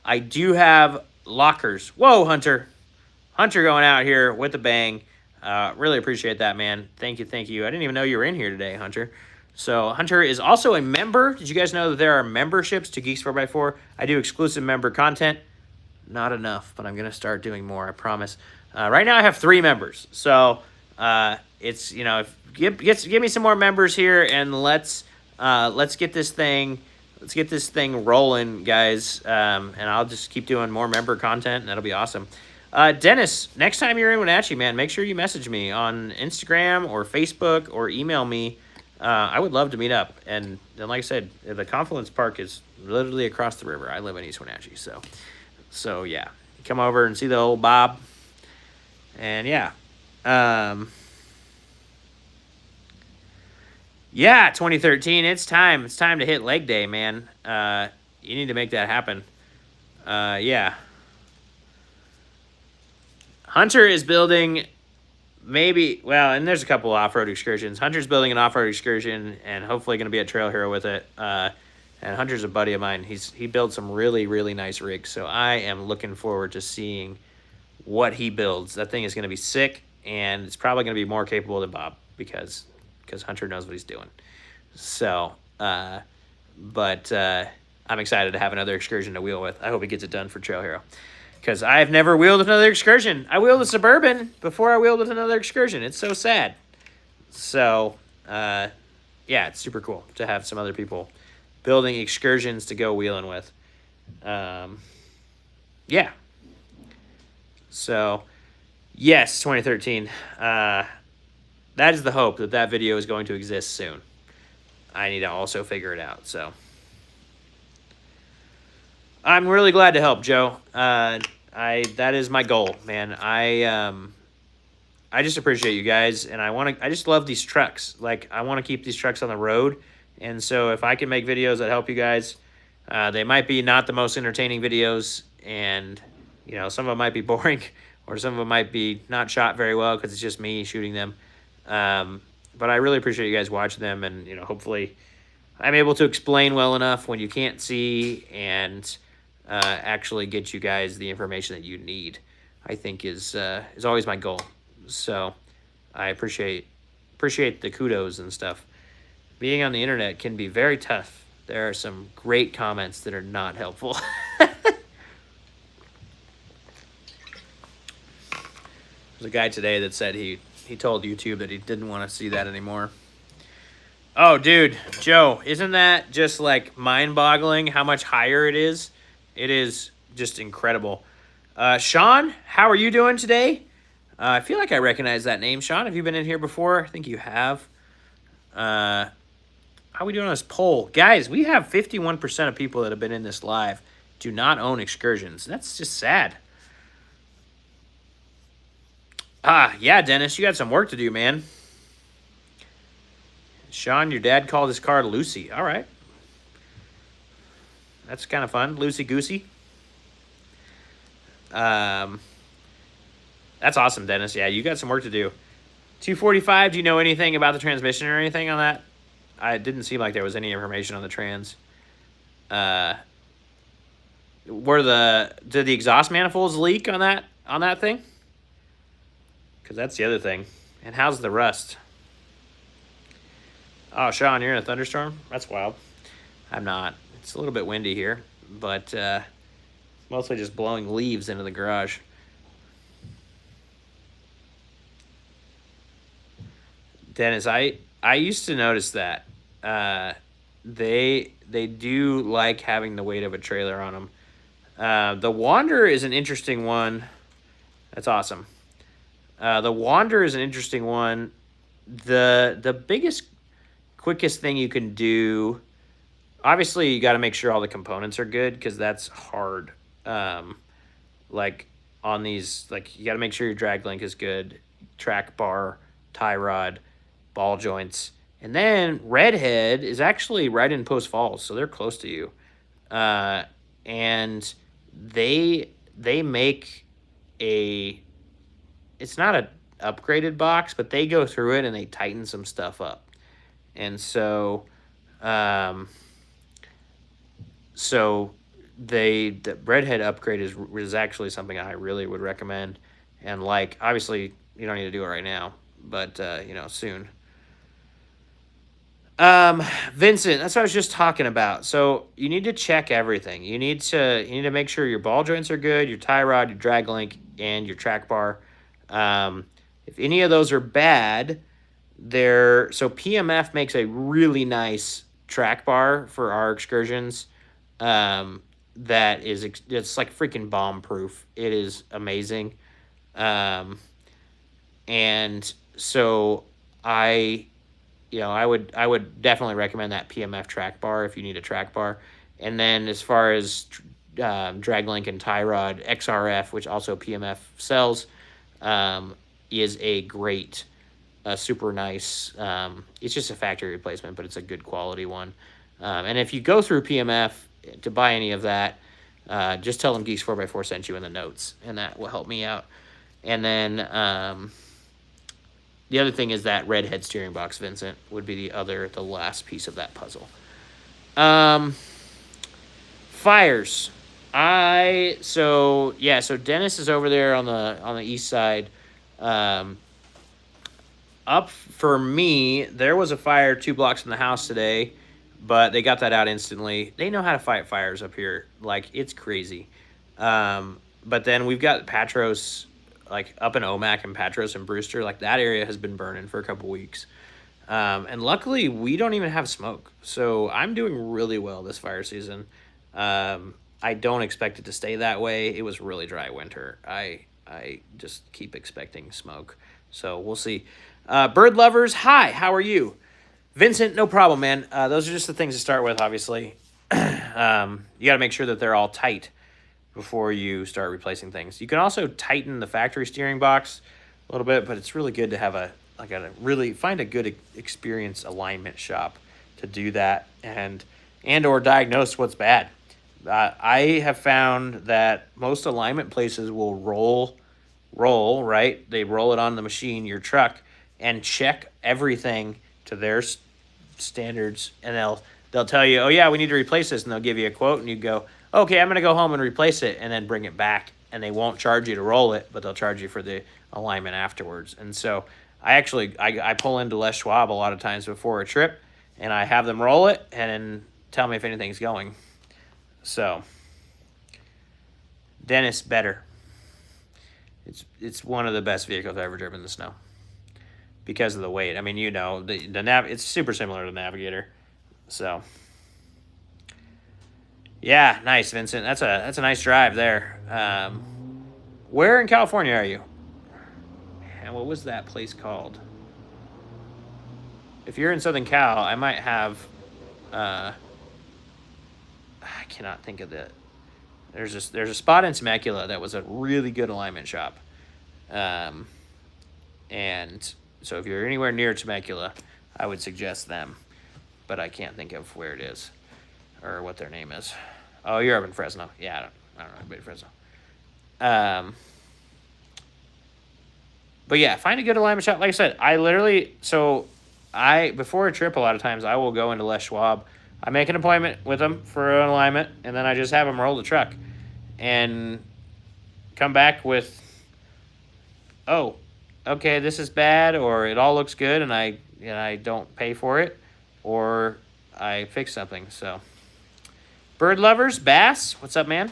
Speaker 1: I do have lockers. Whoa, Hunter. Hunter going out here with a bang. Really appreciate that, man. Thank you. I didn't even know you were in here today, Hunter. So Hunter is also a member. Did you guys know that there are memberships to Geeks 4x4? I do exclusive member content. Not enough, but I'm going to start doing more, I promise. Right now I have 3 members. So it's, give me some more members here, and let's get this thing rolling, guys. And I'll just keep doing more member content, and that'll be awesome. Dennis, next time you're in Wenatchee, man, make sure you message me on Instagram or Facebook or email me. I would love to meet up. And then, like I said, the Confluence Park is literally across the river. I live in East Wenatchee, so yeah, come over and see the old Bob. And yeah, yeah, 2013. It's time. It's time to hit leg day, man. You need to make that happen. Yeah. Hunter is building and there's a couple off-road excursions. Hunter's building an off-road excursion and hopefully going to be at Trail Hero with it. And Hunter's a buddy of mine. He builds some really, really nice rigs. So I am looking forward to seeing what he builds. That thing is going to be sick, and it's probably going to be more capable than Bob because Hunter knows what he's doing. So, but I'm excited to have another excursion to wheel with. I hope he gets it done for Trail Hero, because I've never wheeled with another excursion. I wheeled a Suburban before I wheeled with another excursion. It's so sad. So, yeah, it's super cool to have some other people building excursions to go wheeling with. Yeah. So, yes, 2013. That is the hope, that video is going to exist soon. I need to also figure it out. So, I'm really glad to help, Joe. That is my goal, man. I just appreciate you guys, and I just love these trucks. Like, I want to keep these trucks on the road, and so if I can make videos that help you guys, they might be not the most entertaining videos, and, you know, some of them might be boring, or some of them might be not shot very well because it's just me shooting them. But I really appreciate you guys watching them, and, you know, hopefully I'm able to explain well enough when you can't see, and actually get you guys the information that you need, I think is always my goal. So I appreciate the kudos and stuff. Being on the internet can be very tough. There are some great comments that are not helpful. There's a guy today that said he told YouTube that he didn't want to see that anymore. Oh, dude, Joe, isn't that just like mind-boggling how much higher it is? It is just incredible. Sean, how are you doing today? I feel like I recognize that name. Sean, have you been in here before? I think you have. How are we doing on this poll? Guys, we have 51% of people that have been in this live do not own Excursions. That's just sad. Yeah, Dennis, you got some work to do, man. Sean, your dad called his car Lucy. All right. That's kind of fun. Loosey-goosey. That's awesome, Dennis. Yeah, you got some work to do. 245, do you know anything about the transmission or anything on that? It didn't seem like there was any information on the trans. Did the exhaust manifolds leak on that thing? Because that's the other thing. And how's the rust? Oh, Sean, you're in a thunderstorm? That's wild. I'm not. It's a little bit windy here, but mostly just blowing leaves into the garage. Dennis, I used to notice that they do like having the weight of a trailer on them. The Wander is an interesting one. That's awesome. The Wander is an interesting one. The biggest, quickest thing you can do, obviously you got to make sure all the components are good, because that's hard. Like on these, like you got to make sure your drag link is good, track bar, tie rod, ball joints, and then Redhead is actually right in Post Falls, so they're close to you, and they make it's not a upgraded box, but they go through it and they tighten some stuff up, and so the Redhead upgrade is actually something I really would recommend, and like obviously you don't need to do it right now, but you know, soon. Vincent, that's what I was just talking about. So you need to check everything. You need to make sure your ball joints are good, your tie rod, your drag link, and your track bar. If any of those are bad, so PMF makes a really nice track bar for our Excursions. It's like freaking bomb proof. It is amazing. And so I would definitely recommend that PMF track bar if you need a track bar. And then as far as drag link and tie rod, XRF, which also PMF sells, is a great, super nice. It's just a factory replacement, but it's a good quality one. And if you go through PMF to buy any of that, just tell them Geeks 4x4 sent you in the notes, and that will help me out. And then the other thing is that Redhead steering box, Vincent, would be the last piece of that puzzle. Fires. So Dennis is over there on the east side. Up for me, there was a fire 2 blocks from the house today, but they got that out instantly. They know how to fight fires up here. Like, it's crazy. But then we've got Patros, like up in Omak and Patros and Brewster. Like, that area has been burning for a couple weeks. And luckily, we don't even have smoke. So I'm doing really well this fire season. I don't expect it to stay that way. It was really dry winter. I just keep expecting smoke. So we'll see. Bird lovers, hi, how are you? Vincent, no problem, man. Those are just the things to start with, obviously. You got to make sure that they're all tight before you start replacing things. You can also tighten the factory steering box a little bit, but it's really good to have a really find a good experienced alignment shop to do that and or diagnose what's bad. I have found that most alignment places will roll, right? They roll it on the machine, your truck, and check everything to their standards, and they'll tell you, oh yeah, we need to replace this, and they'll give you a quote, and you go, okay, I'm gonna go home and replace it, and then bring it back, and they won't charge you to roll it, but they'll charge you for the alignment afterwards. And so I pull into Les Schwab a lot of times before a trip, and I have them roll it and then tell me if anything's going. So Dennis, better. It's one of the best vehicles I've ever driven in the snow because of the weight. I mean, you know, it's super similar to the Navigator. So yeah, nice, Vincent. That's a nice drive there. Where in California are you? And what was that place called? If you're in Southern Cal, I might have. I cannot think of it. There's a spot in Temecula that was a really good alignment shop, and so if you're anywhere near Temecula, I would suggest them, but I can't think of where it is or what their name is. Oh, you're up in Fresno. Yeah, I don't know anybody in Fresno. But yeah, find a good alignment shop. Like I said, before a trip, a lot of times I will go into Les Schwab. I make an appointment with them for an alignment, and then I just have them roll the truck and come back with, oh, okay, this is bad, or it all looks good, and I don't pay for it, or I fix something. So, bird lovers, Bass, what's up, man?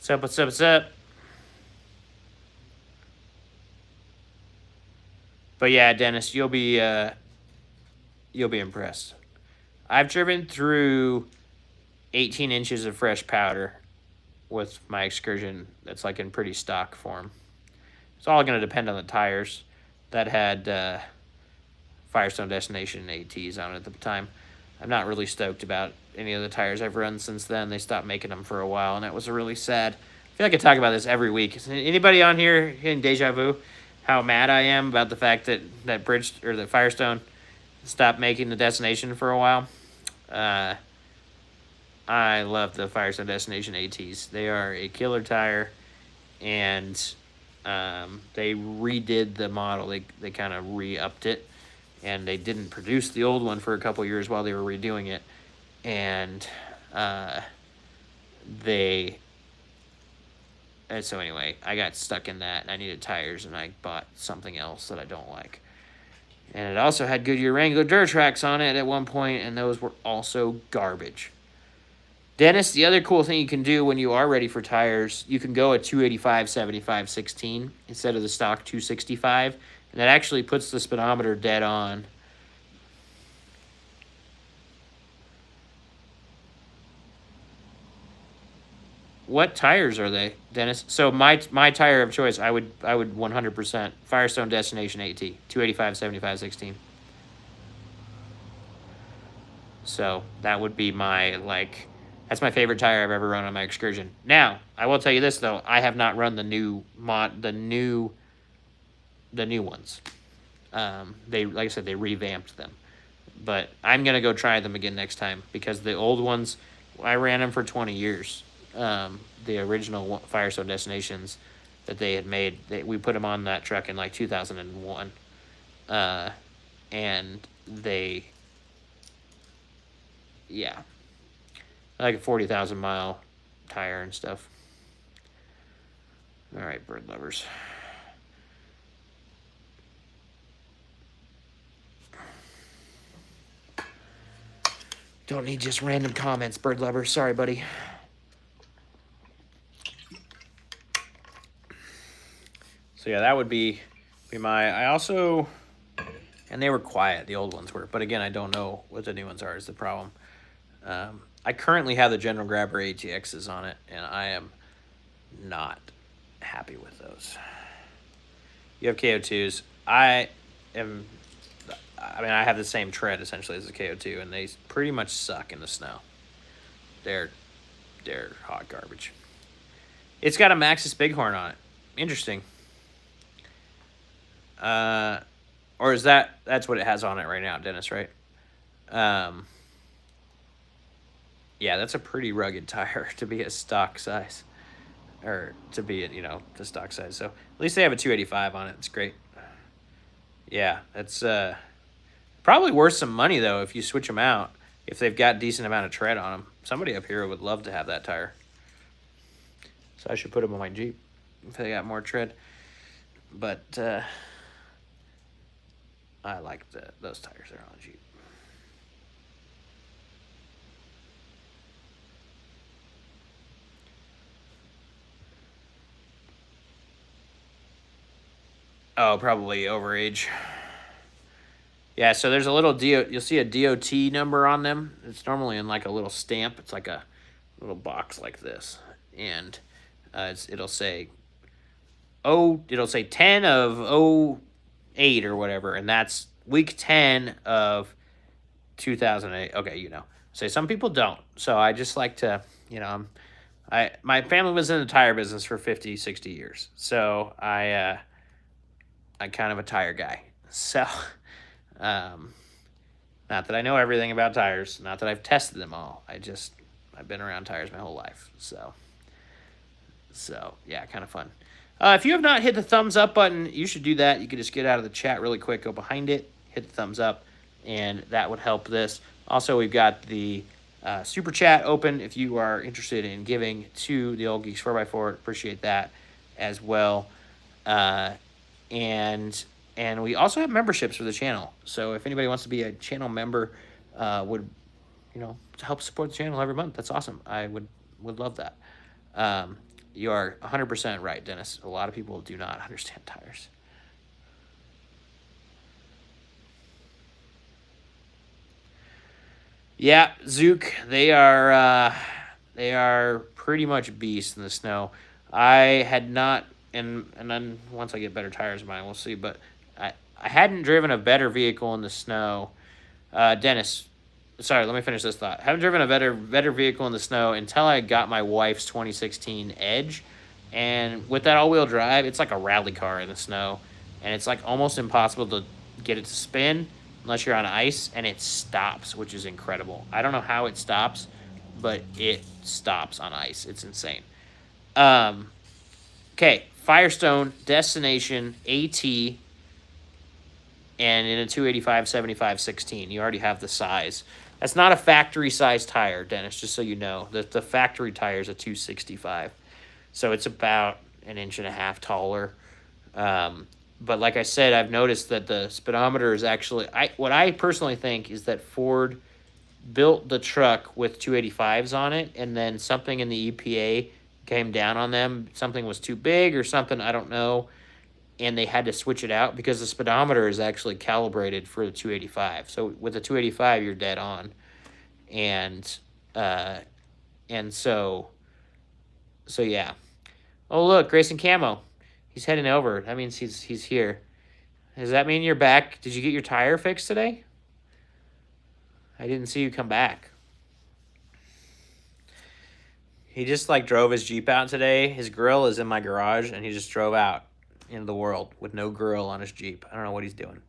Speaker 1: What's up? But yeah, Dennis, you'll be impressed. I've driven through 18 inches of fresh powder with my Excursion that's like in pretty stock form. It's all going to depend on the tires that had Firestone Destination ATs on it at the time. I'm not really stoked about any of the tires I've run since then. They stopped making them for a while, and that was really sad. I feel like I talk about this every week. Is anybody on here in Deja Vu how mad I am about the fact that the Firestone stopped making the Destination for a while? I love the Firestone Destination ATs. They are a killer tire, and they redid the model. They kind of re-upped it, and they didn't produce the old one for a couple years while they were redoing it. And so anyway, I got stuck in that, and I needed tires, and I bought something else that I don't like. And it also had Goodyear Wrangler Durtrax on it at one point, and those were also garbage. Dennis, the other cool thing you can do when you are ready for tires, you can go at 285, 75, 16 instead of the stock 265, and that actually puts the speedometer dead on. What tires are they, Dennis? So my tire of choice, I would 100% Firestone Destination AT, 285, 75, 16. So that would be that's my favorite tire I've ever run on my Excursion. Now, I will tell you this though, I have not run the new ones. They, like I said, they revamped them. But I'm gonna go try them again next time because the old ones, I ran them for 20 years. The original Firestone Destinations that they had made, we put them on that truck in like 2001, and they, yeah, like a 40,000 mile tire and stuff. All right, bird lovers. Don't need just random comments, bird lovers. Sorry, buddy. So yeah, that would be I also, and they were quiet, the old ones were, but again, I don't know what the new ones are is the problem. I currently have the General Grabber ATXs on it, and I am not happy with those. you have KO2s. I mean, I have the same tread essentially as a KO2, and they pretty much suck in the snow. They're hot garbage. It's got a Maxxis Bighorn on it. Interesting. Or is that's what it has on it right now, Dennis, right? Yeah, that's a pretty rugged tire to be a stock size. Or to be, the stock size. So at least they have a 285 on it. It's great. Yeah, that's probably worth some money, though, if you switch them out. If they've got a decent amount of tread on them. Somebody up here would love to have that tire. So I should put them on my Jeep if they got more tread. But I like those tires that are on the Jeep. Oh, probably overage. Yeah, so there's a little you'll see a DOT number on them. It's normally in like a little stamp. It's like a little box like this. And it'll say 10 of 08 or whatever, and that's week 10 of 2008. Okay, Say some people don't. So I just like to, my family was in the tire business for 50, 60 years. So I'm kind of a tire guy. So not that I know everything about tires, not that I've tested them all. I've been around tires my whole life. So yeah, kind of fun. If you have not hit the thumbs up button, you should do that. You can just get out of the chat really quick, go behind it, hit the thumbs up, and that would help this. Also, we've got the super chat open if you are interested in giving to the Old Geeks 4x4. Appreciate that as well. And we also have memberships for the channel. So if anybody wants to be a channel member, would to help support the channel every month, that's awesome. I would love that. You are 100% right, Dennis. A lot of people do not understand tires. Yeah, Zook, they are pretty much beasts in the snow. I had not, and then once I get better tires in mine, we'll see. But I hadn't driven a better vehicle in the snow. Dennis, sorry, let me finish this thought. I haven't driven a better vehicle in the snow until I got my wife's 2016 Edge. And with that all-wheel drive, it's like a rally car in the snow. And it's like almost impossible to get it to spin unless you're on ice, and it stops, which is incredible. I don't know how it stops, but it stops on ice. It's insane. Okay, Firestone, Destination, AT, and in a 285, 75, 16. You already have the size. That's not a factory size tire, Dennis, just so you know. The factory tire is a 265. So it's about an inch and a half taller. But like I said, I've noticed that the speedometer is actually... what I personally think is that Ford built the truck with 285s on it, and then something in the EPA came down on them. Something was too big or something, I don't know, and they had to switch it out because the speedometer is actually calibrated for the 285. So with the 285, you're dead on. And so yeah. Oh, look, Grayson Camo. He's heading over. That means he's here. Does that mean you're back? Did you get your tire fixed today? I didn't see you come back. He just drove his Jeep out today. His grill is in my garage, and he just drove out into the world with no grill on his Jeep. I don't know what he's doing.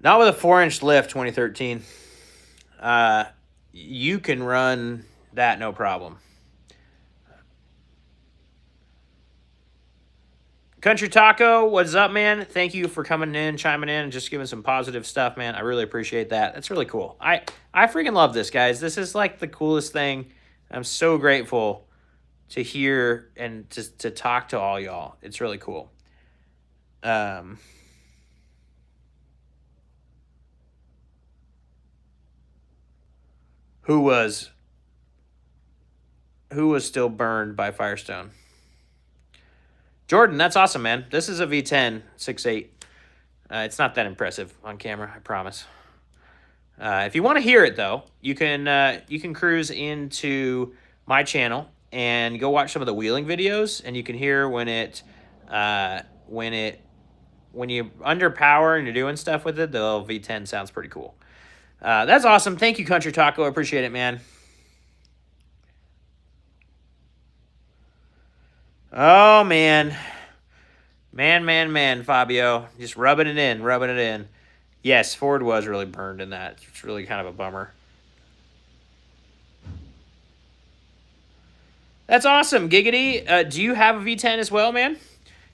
Speaker 1: Not with a 4-inch lift, 2013. You can run that no problem. Country Taco, what's up, man? Thank you for coming in, chiming in, and just giving some positive stuff, man. I really appreciate that. That's really cool. I freaking love this, guys. This is the coolest thing. I'm so grateful to hear and to talk to all y'all. It's really cool. Who was still burned by Firestone? Jordan, that's awesome, man. This is a V10 6.8. It's not that impressive on camera, I promise. If you want to hear it, though, you can cruise into my channel and go watch some of the wheeling videos, and you can hear when you're under power and you're doing stuff with it, the little V10 sounds pretty cool. That's awesome. Thank you, Country Taco. I appreciate it, man. Oh, man. Man, Fabio. Just rubbing it in. Yes, Ford was really burned in that. It's really kind of a bummer. That's awesome, Giggity. Do you have a V10 as well, man?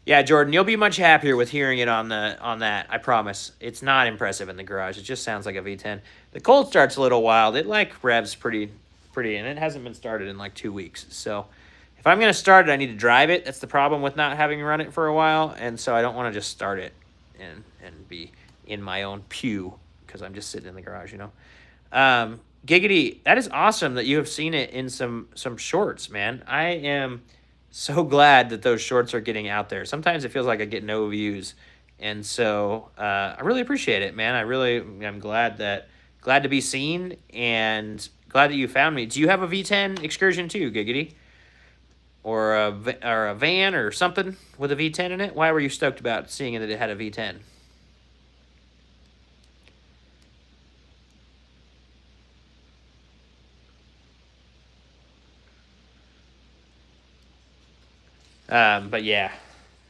Speaker 1: Yeah, Jordan, you'll be much happier with hearing it on that. I promise. It's not impressive in the garage. It just sounds like a V10. The cold start's a little wild. It like revs pretty, and it hasn't been started in like 2 weeks. So if I'm gonna start it, I need to drive it. That's the problem with not having run it for a while, and so I don't want to just start it and be in my own pew because I'm just sitting in the garage, you know. Giggity, that is awesome that you have seen it in some shorts, man. I am so glad that those shorts are getting out there. Sometimes it feels like I get no views, and so I really appreciate it, man. I'm glad to be seen and glad that you found me. Do you have a V10 Excursion too, Giggity? Or a van or something with a V10 in it? Why were you stoked about seeing that it had a V10? But yeah,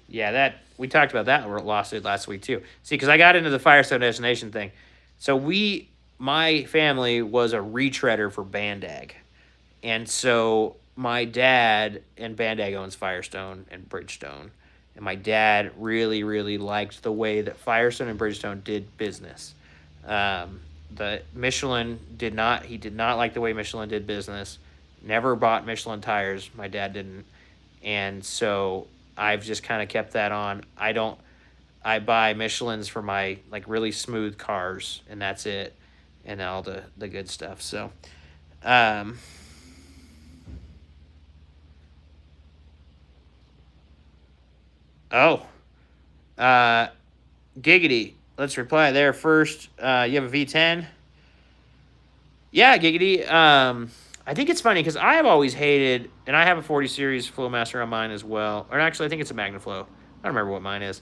Speaker 1: that we talked about that lawsuit last week too. See, because I got into the Firestone Destination thing. So my family was a retreader for Bandag. And so my dad, and Bandag owns Firestone and Bridgestone. And my dad really, really liked the way that Firestone and Bridgestone did business. The Michelin did not like the way Michelin did business. Never bought Michelin tires. My dad didn't. And so I've just kind of kept that on. I buy Michelins for my like really smooth cars, and that's it, and all the good stuff. So, Giggity, let's reply there first. You have a V10? Yeah, Giggity. I think it's funny because I have always hated, and I have a 40 series Flowmaster on mine as well. Or actually, I think it's a MagnaFlow. I don't remember what mine is.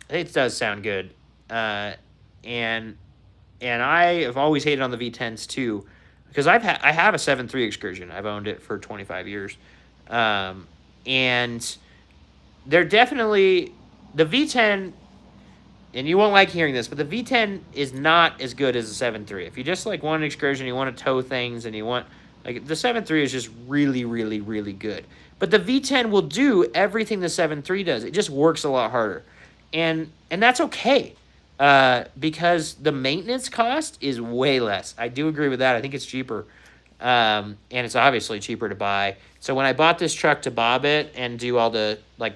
Speaker 1: It does sound good. And I have always hated on the V10s too, because I have a 7.3 Excursion. I've owned it for 25 years. And they're definitely, the V10, and you won't like hearing this, but the V10 is not as good as the 7.3. If you just like want an Excursion, you want to tow things, and you want, like, the 7.3 is just really, really, really good. But the V10 will do everything the 7.3 does. It just works a lot harder. And that's okay, because the maintenance cost is way less. I do agree with that. I think it's cheaper. And it's obviously cheaper to buy. So when I bought this truck to bob it and do all the, like,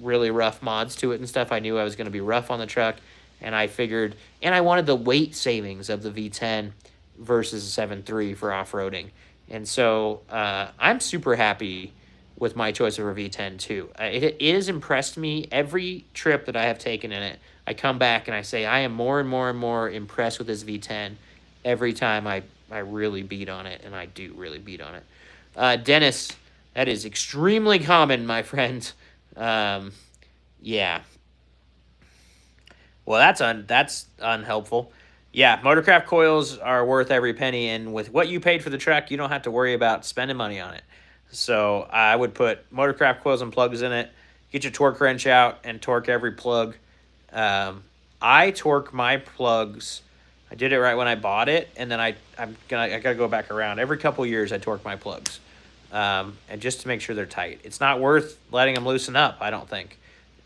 Speaker 1: really rough mods to it and stuff, I knew I was going to be rough on the truck, and I figured, and I wanted the weight savings of the V10 versus the 7.3 for off-roading. And so I'm super happy with my choice of a V10 too. It has impressed me every trip that I have taken in it. I come back and I say I am more and more and more impressed with this V10 every time I really beat on it, and I do really beat on it. Dennis, that is extremely common, my friend. Yeah. Well, that's unhelpful. Yeah, Motorcraft coils are worth every penny, and with what you paid for the truck, you don't have to worry about spending money on it. So I would put Motorcraft coils and plugs in it. Get your torque wrench out and torque every plug. I torque my plugs. I did it right when I bought it, and then I gotta go back around every couple years. I torque my plugs. And just to make sure they're tight. It's not worth letting them loosen up, I don't think.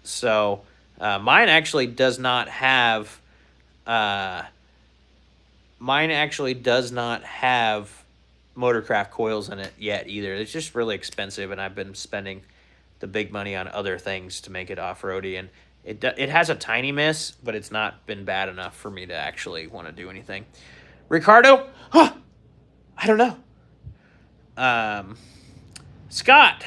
Speaker 1: So mine actually does not have Motorcraft coils in it yet either. It's just really expensive, and I've been spending the big money on other things to make it off-roady, and it has a tiny miss, but it's not been bad enough for me to actually want to do anything. Ricardo? Huh, I don't know. Scott,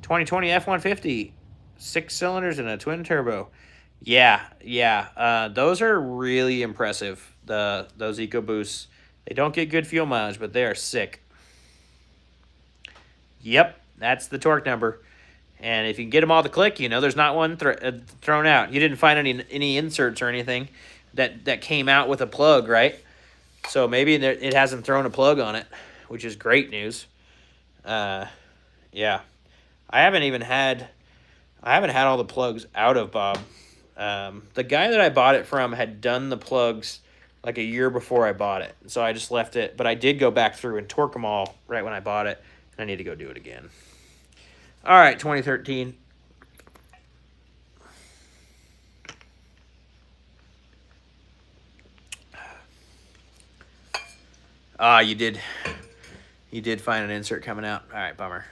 Speaker 1: 2020 F-150, 6 cylinders and a twin turbo. Yeah. Those are really impressive. Those EcoBoosts. They don't get good fuel mileage, but they are sick. Yep, that's the torque number. And if you can get them all to click, you know there's not one thrown out. You didn't find any inserts or anything that came out with a plug, right? So maybe it hasn't thrown a plug on it, which is great news. Yeah, I haven't had all the plugs out of Bob. The guy that I bought it from had done the plugs like a year before I bought it, so I just left it. But I did go back through and torque them all right when I bought it, and I need to go do it again. All right, 2013. You did find an insert coming out. All right, bummer.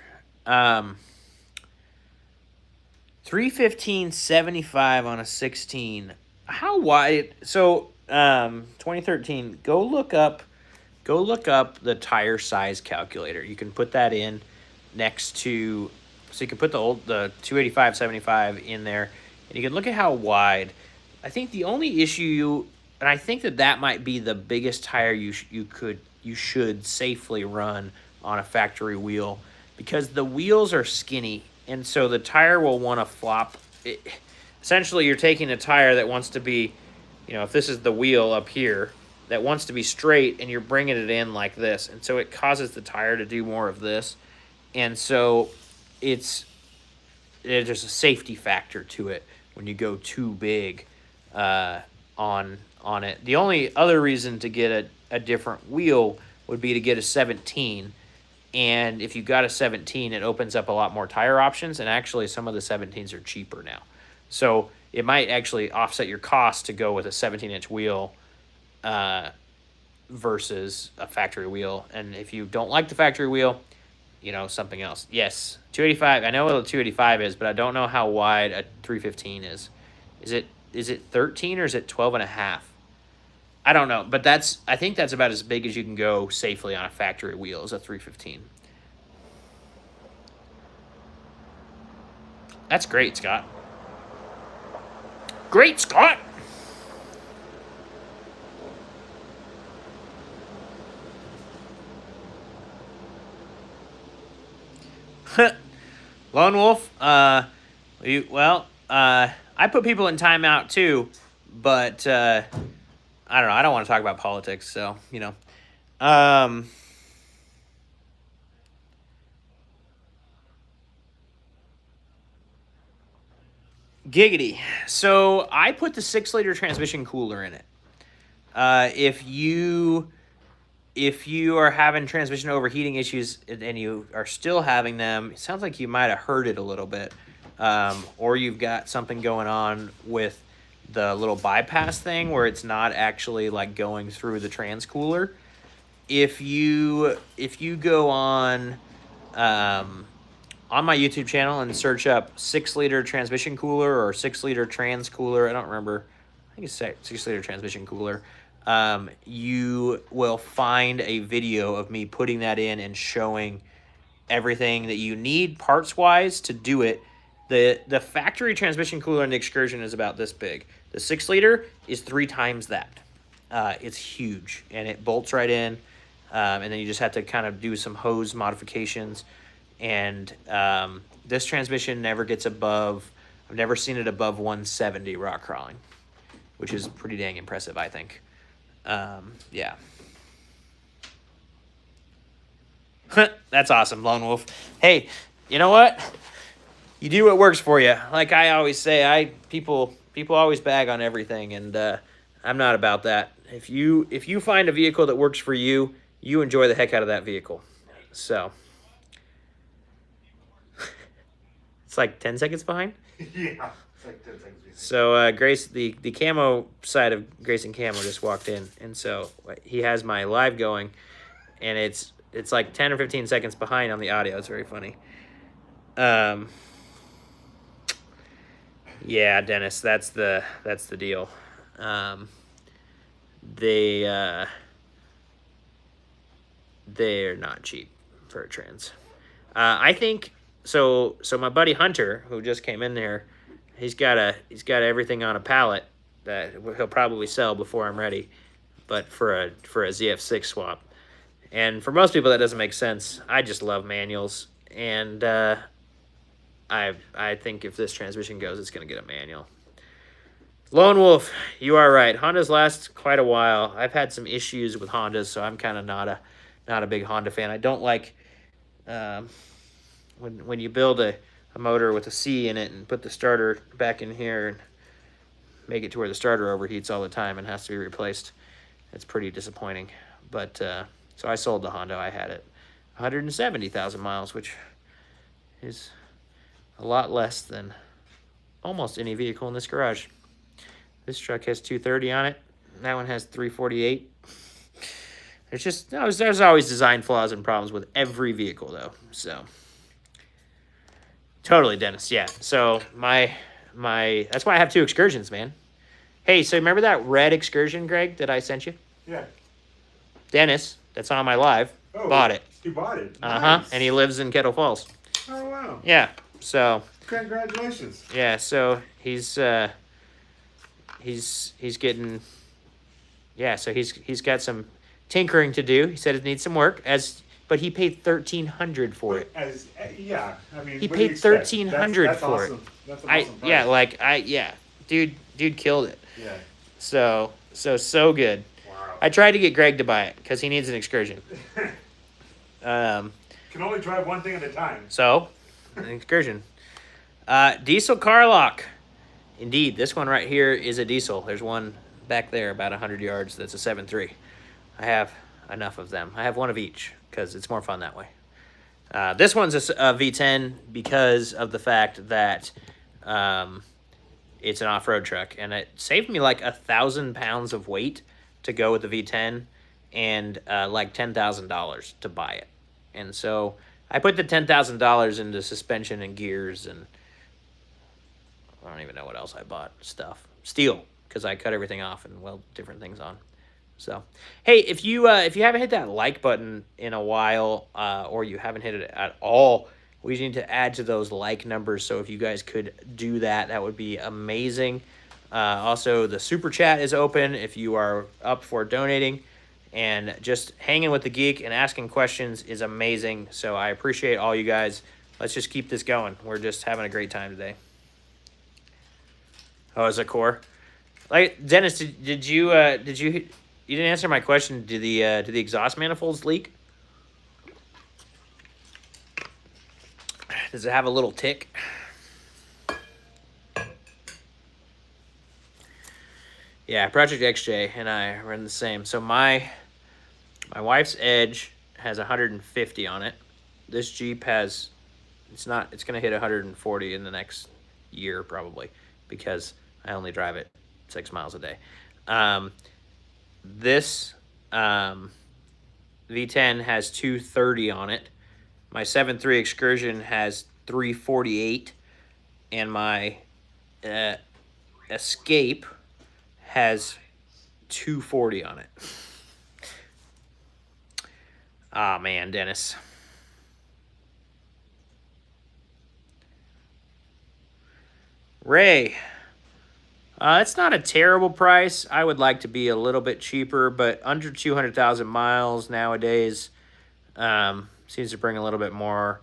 Speaker 1: 315/75 on a 16. How wide? So 2013. Go look up the tire size calculator. You can put that in next to, so you can put the 285/75 in there, and you can look at how wide. I think the only issue, and I think that might be the biggest tire you should safely run on a factory wheel, because the wheels are skinny, and so the tire will want to flop. Essentially, you're taking a tire that wants to be, if this is the wheel up here, that wants to be straight, and you're bringing it in like this, and so it causes the tire to do more of this, and so there's a safety factor to it when you go too big on it. The only other reason to get a different wheel would be to get a 17, and if you got a 17, it opens up a lot more tire options, and actually some of the 17s are cheaper now. So it might actually offset your cost to go with a 17-inch wheel versus a factory wheel. And if you don't like the factory wheel, something else. Yes, 285. I know what a 285 is, but I don't know how wide a 315 is. Is it 13 or is it 12 and a half? I don't know, but I think that's about as big as you can go safely on a factory wheel as a 315. That's great, Scott. Great, Scott! Lone Wolf, I put people in timeout too, but I don't know. I don't want to talk about politics, so, Giggity. So I put the 6-liter transmission cooler in it. If you are having transmission overheating issues and you are still having them, it sounds like you might have heard it a little bit, or you've got something going on with the little bypass thing where it's not actually like going through the trans cooler. If you go on my YouTube channel and search up 6-liter transmission cooler or 6-liter trans cooler, I don't remember. I think it's 6-liter transmission cooler. You will find a video of me putting that in and showing everything that you need parts-wise to do it. The factory transmission cooler in the Excursion is about this big. The 6-liter is 3 times that. It's huge, and it bolts right in, and then you just have to kind of do some hose modifications. And this transmission never gets above, I've never seen it above 170 rock crawling, which is pretty dang impressive, I think. Yeah. That's awesome, Lone Wolf. Hey, you know what? You do what works for you. Like I always say, people always bag on everything, and I'm not about that. If you find a vehicle that works for you, you enjoy the heck out of that vehicle. So it's like 10 seconds behind.
Speaker 2: Yeah, it's like 10 seconds behind.
Speaker 1: So Grace, the camo side of Grayson Camo just walked in, and so he has my live going, and it's like 10 or 15 seconds behind on the audio. It's very funny. Yeah, Dennis, that's the deal. They're not cheap for a trans. I think so my buddy Hunter, who just came in there, he's got everything on a pallet that he'll probably sell before I'm ready, but for a ZF6 swap. And for most people that doesn't make sense. I just love manuals, And I think if this transmission goes, it's going to get a manual. Lone Wolf, you are right. Hondas last quite a while. I've had some issues with Hondas, so I'm kind of not a big Honda fan. I don't like when you build a motor with a C in it and put the starter back in here and make it to where the starter overheats all the time and has to be replaced. It's pretty disappointing. But so I sold the Honda. I had it 170,000 miles, which is a lot less than almost any vehicle in this garage. This truck has 230 on it. That one has 348. There's always design flaws and problems with every vehicle, though. So totally, Dennis. Yeah. So my that's why I have 2 Excursions, man. Hey, so remember that red Excursion, Greg, that I sent you?
Speaker 2: Yeah.
Speaker 1: Dennis, that's on my live, bought it.
Speaker 2: He bought it.
Speaker 1: Nice. And he lives in Kettle Falls.
Speaker 2: Oh wow.
Speaker 1: Yeah. So.
Speaker 2: Congratulations.
Speaker 1: Yeah. So he's getting. Yeah. So he's got some tinkering to do. He said it needs some work, but he paid $1,300 for it.
Speaker 2: Yeah, I mean,
Speaker 1: he paid $1,300 for
Speaker 2: awesome.
Speaker 1: it.
Speaker 2: That's an awesome price.
Speaker 1: Dude killed it.
Speaker 2: Yeah.
Speaker 1: So good.
Speaker 2: Wow.
Speaker 1: I tried to get Greg to buy it because he needs an Excursion.
Speaker 2: Can only drive one thing at a time.
Speaker 1: So, an Excursion. Diesel car lock. Indeed, this one right here is a diesel. There's one back there about 100 yards that's a 7.3. I have enough of them. I have one of each because it's more fun that way. This one's a V10 because of the fact that it's an off-road truck, and it saved me like 1,000 pounds of weight to go with the V10 and like $10,000 to buy it. And so I put the $10,000 into suspension and gears, and I don't even know what else I bought. Steel, because I cut everything off and weld different things on. So, hey, if you haven't hit that like button in a while, or you haven't hit it at all, we need to add to those like numbers. So if you guys could do that, that would be amazing. Also, the super chat is open if you are up for donating, and just hanging with the geek and asking questions is amazing. So I appreciate all you guys. Let's just keep this going. We're just having a great time today. Oh, is it core? Like, Dennis, did you you didn't answer my question. Do the exhaust manifolds leak? Does it have a little tick? Yeah, Project XJ and I are in the same. So my wife's Edge has 150 on it. This Jeep has, it's going to hit 140 in the next year probably, because I only drive it 6 miles a day. This V10 has 230 on it. My 7.3 Excursion has 348, and my Escape has 240 on it. Ah, man, Dennis. Ray. It's not a terrible price. I would like to be a little bit cheaper, but under 200,000 miles nowadays seems to bring a little bit more.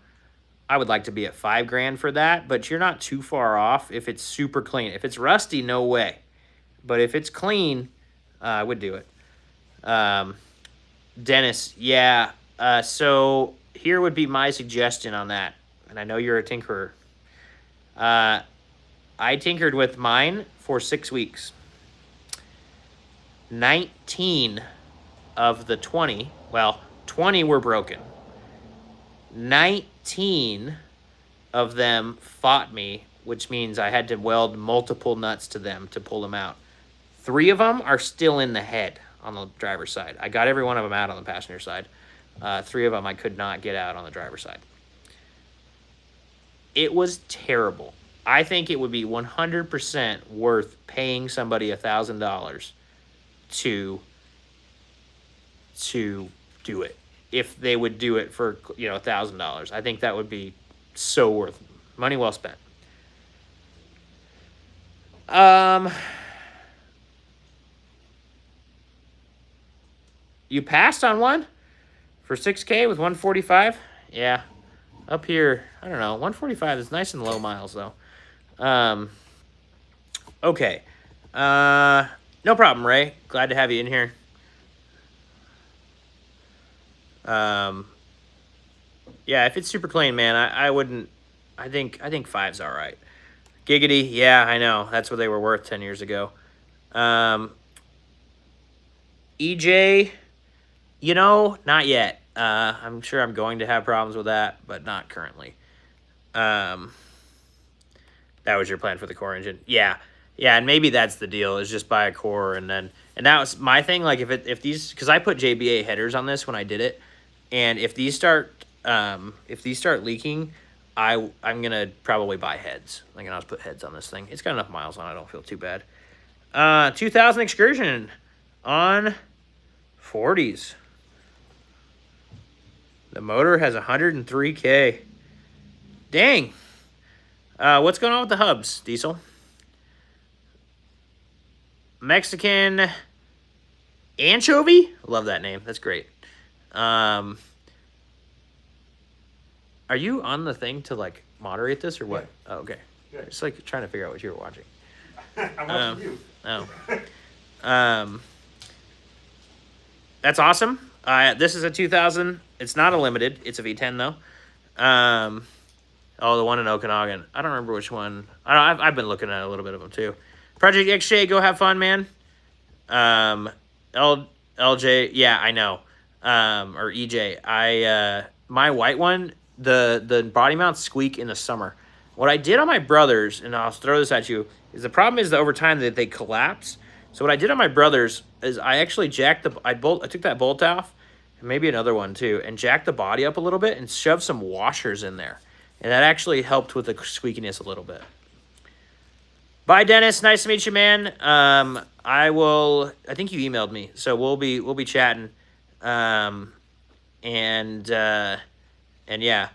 Speaker 1: I would like to be at $5,000 for that, but you're not too far off if it's super clean. If it's rusty, no way. But if it's clean, I would do it. Dennis, yeah. So here would be my suggestion on that, and I know you're a tinkerer. I tinkered with mine for 6 weeks. 19 of the 20, 20 were broken. 19 of them fought me, which means I had to weld multiple nuts to them to pull them out. 3 of them are still in the head on the driver's side. I got every one of them out on the passenger side. 3 of them I could not get out on the driver's side. It was terrible. I think it would be 100% worth paying somebody $1,000 to do it. If they would do it for, $1,000. I think that would be so worth it. Money well spent. You passed on one for $6,000 with 145? Yeah. Up here, I don't know, 145 is nice and low miles, though. Okay. No problem, Ray. Glad to have you in here. Yeah, if it's super clean, man, I wouldn't. I think 5's all right. Giggity, yeah, I know. That's what they were worth 10 years ago. EJ, you know, not yet. I'm sure I'm going to have problems with that, but not currently. That was your plan for the core engine. Yeah, and maybe that's the deal, is just buy a core and that was my thing. Like if these, because I put JBA headers on this when I did it, and if these start leaking, I'm gonna probably buy heads. I'm gonna just put heads on this thing. It's got enough miles on it. I don't feel too bad. 2000 Excursion on 40s. The motor has 103K. Dang. What's going on with the hubs, Diesel? Mexican anchovy? Love that name. That's great. Are you on the thing to, like, moderate this or what? Yeah. Oh, okay. Yeah. Just, like, trying to figure out what you were watching.
Speaker 2: I'm watching you.
Speaker 1: Oh. That's awesome. This is a 2000. It's not a limited. It's a V10, though. Oh, the one in Okanagan. I don't remember which one. I've been looking at a little bit of them, too. Project XJ, go have fun, man. LJ, yeah, I know. Or EJ. My white one, the body mounts squeak in the summer. What I did on my brother's, and I'll throw this at you, is the problem is that over time that they collapse. So what I did on my brother's is I actually jacked I took that bolt off, and maybe another one too, and jacked the body up a little bit and shoved some washers in there. And that actually helped with the squeakiness a little bit. Bye, Dennis. Nice to meet you, man. I think you emailed me, so we'll be chatting. And yeah.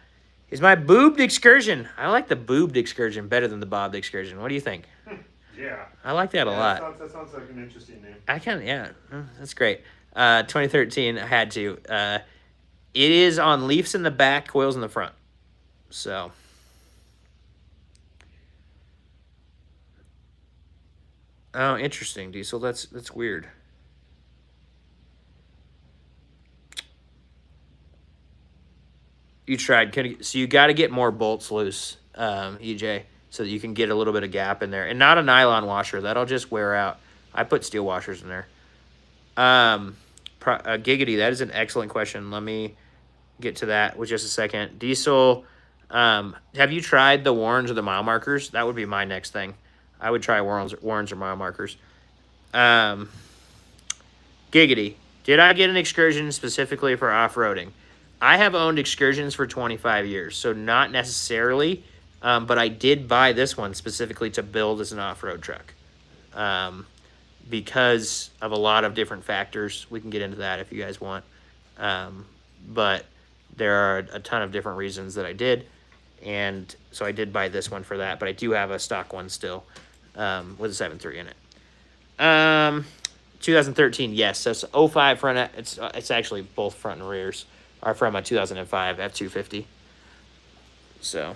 Speaker 1: Is my boobed Excursion. I like the boobed Excursion better than the bobbed Excursion. What do you think?
Speaker 2: Yeah.
Speaker 1: I like that a lot.
Speaker 2: That sounds like an interesting name.
Speaker 1: Yeah. That's great. 2013, I had to. It is on leafs in the back, coils in the front. So. Oh, interesting, Diesel. That's weird. You tried. So you got to get more bolts loose, EJ, so that you can get a little bit of gap in there. And not a nylon washer. That'll just wear out. I put steel washers in there. Giggity, that is an excellent question. Let me get to that with just a second. Diesel, have you tried the Warrens or the mile markers? That would be my next thing. I would try Warrens or mile markers. Giggity, did I get an Excursion specifically for off-roading? I have owned Excursions for 25 years, so not necessarily, but I did buy this one specifically to build as an off-road truck because of a lot of different factors. We can get into that if you guys want, but there are a ton of different reasons that I did, and so I did buy this one for that, but I do have a stock one still with a 7.3 in it. 2013, yes, that's 05 front. It's actually both front and rears are from a 2005 F250. So.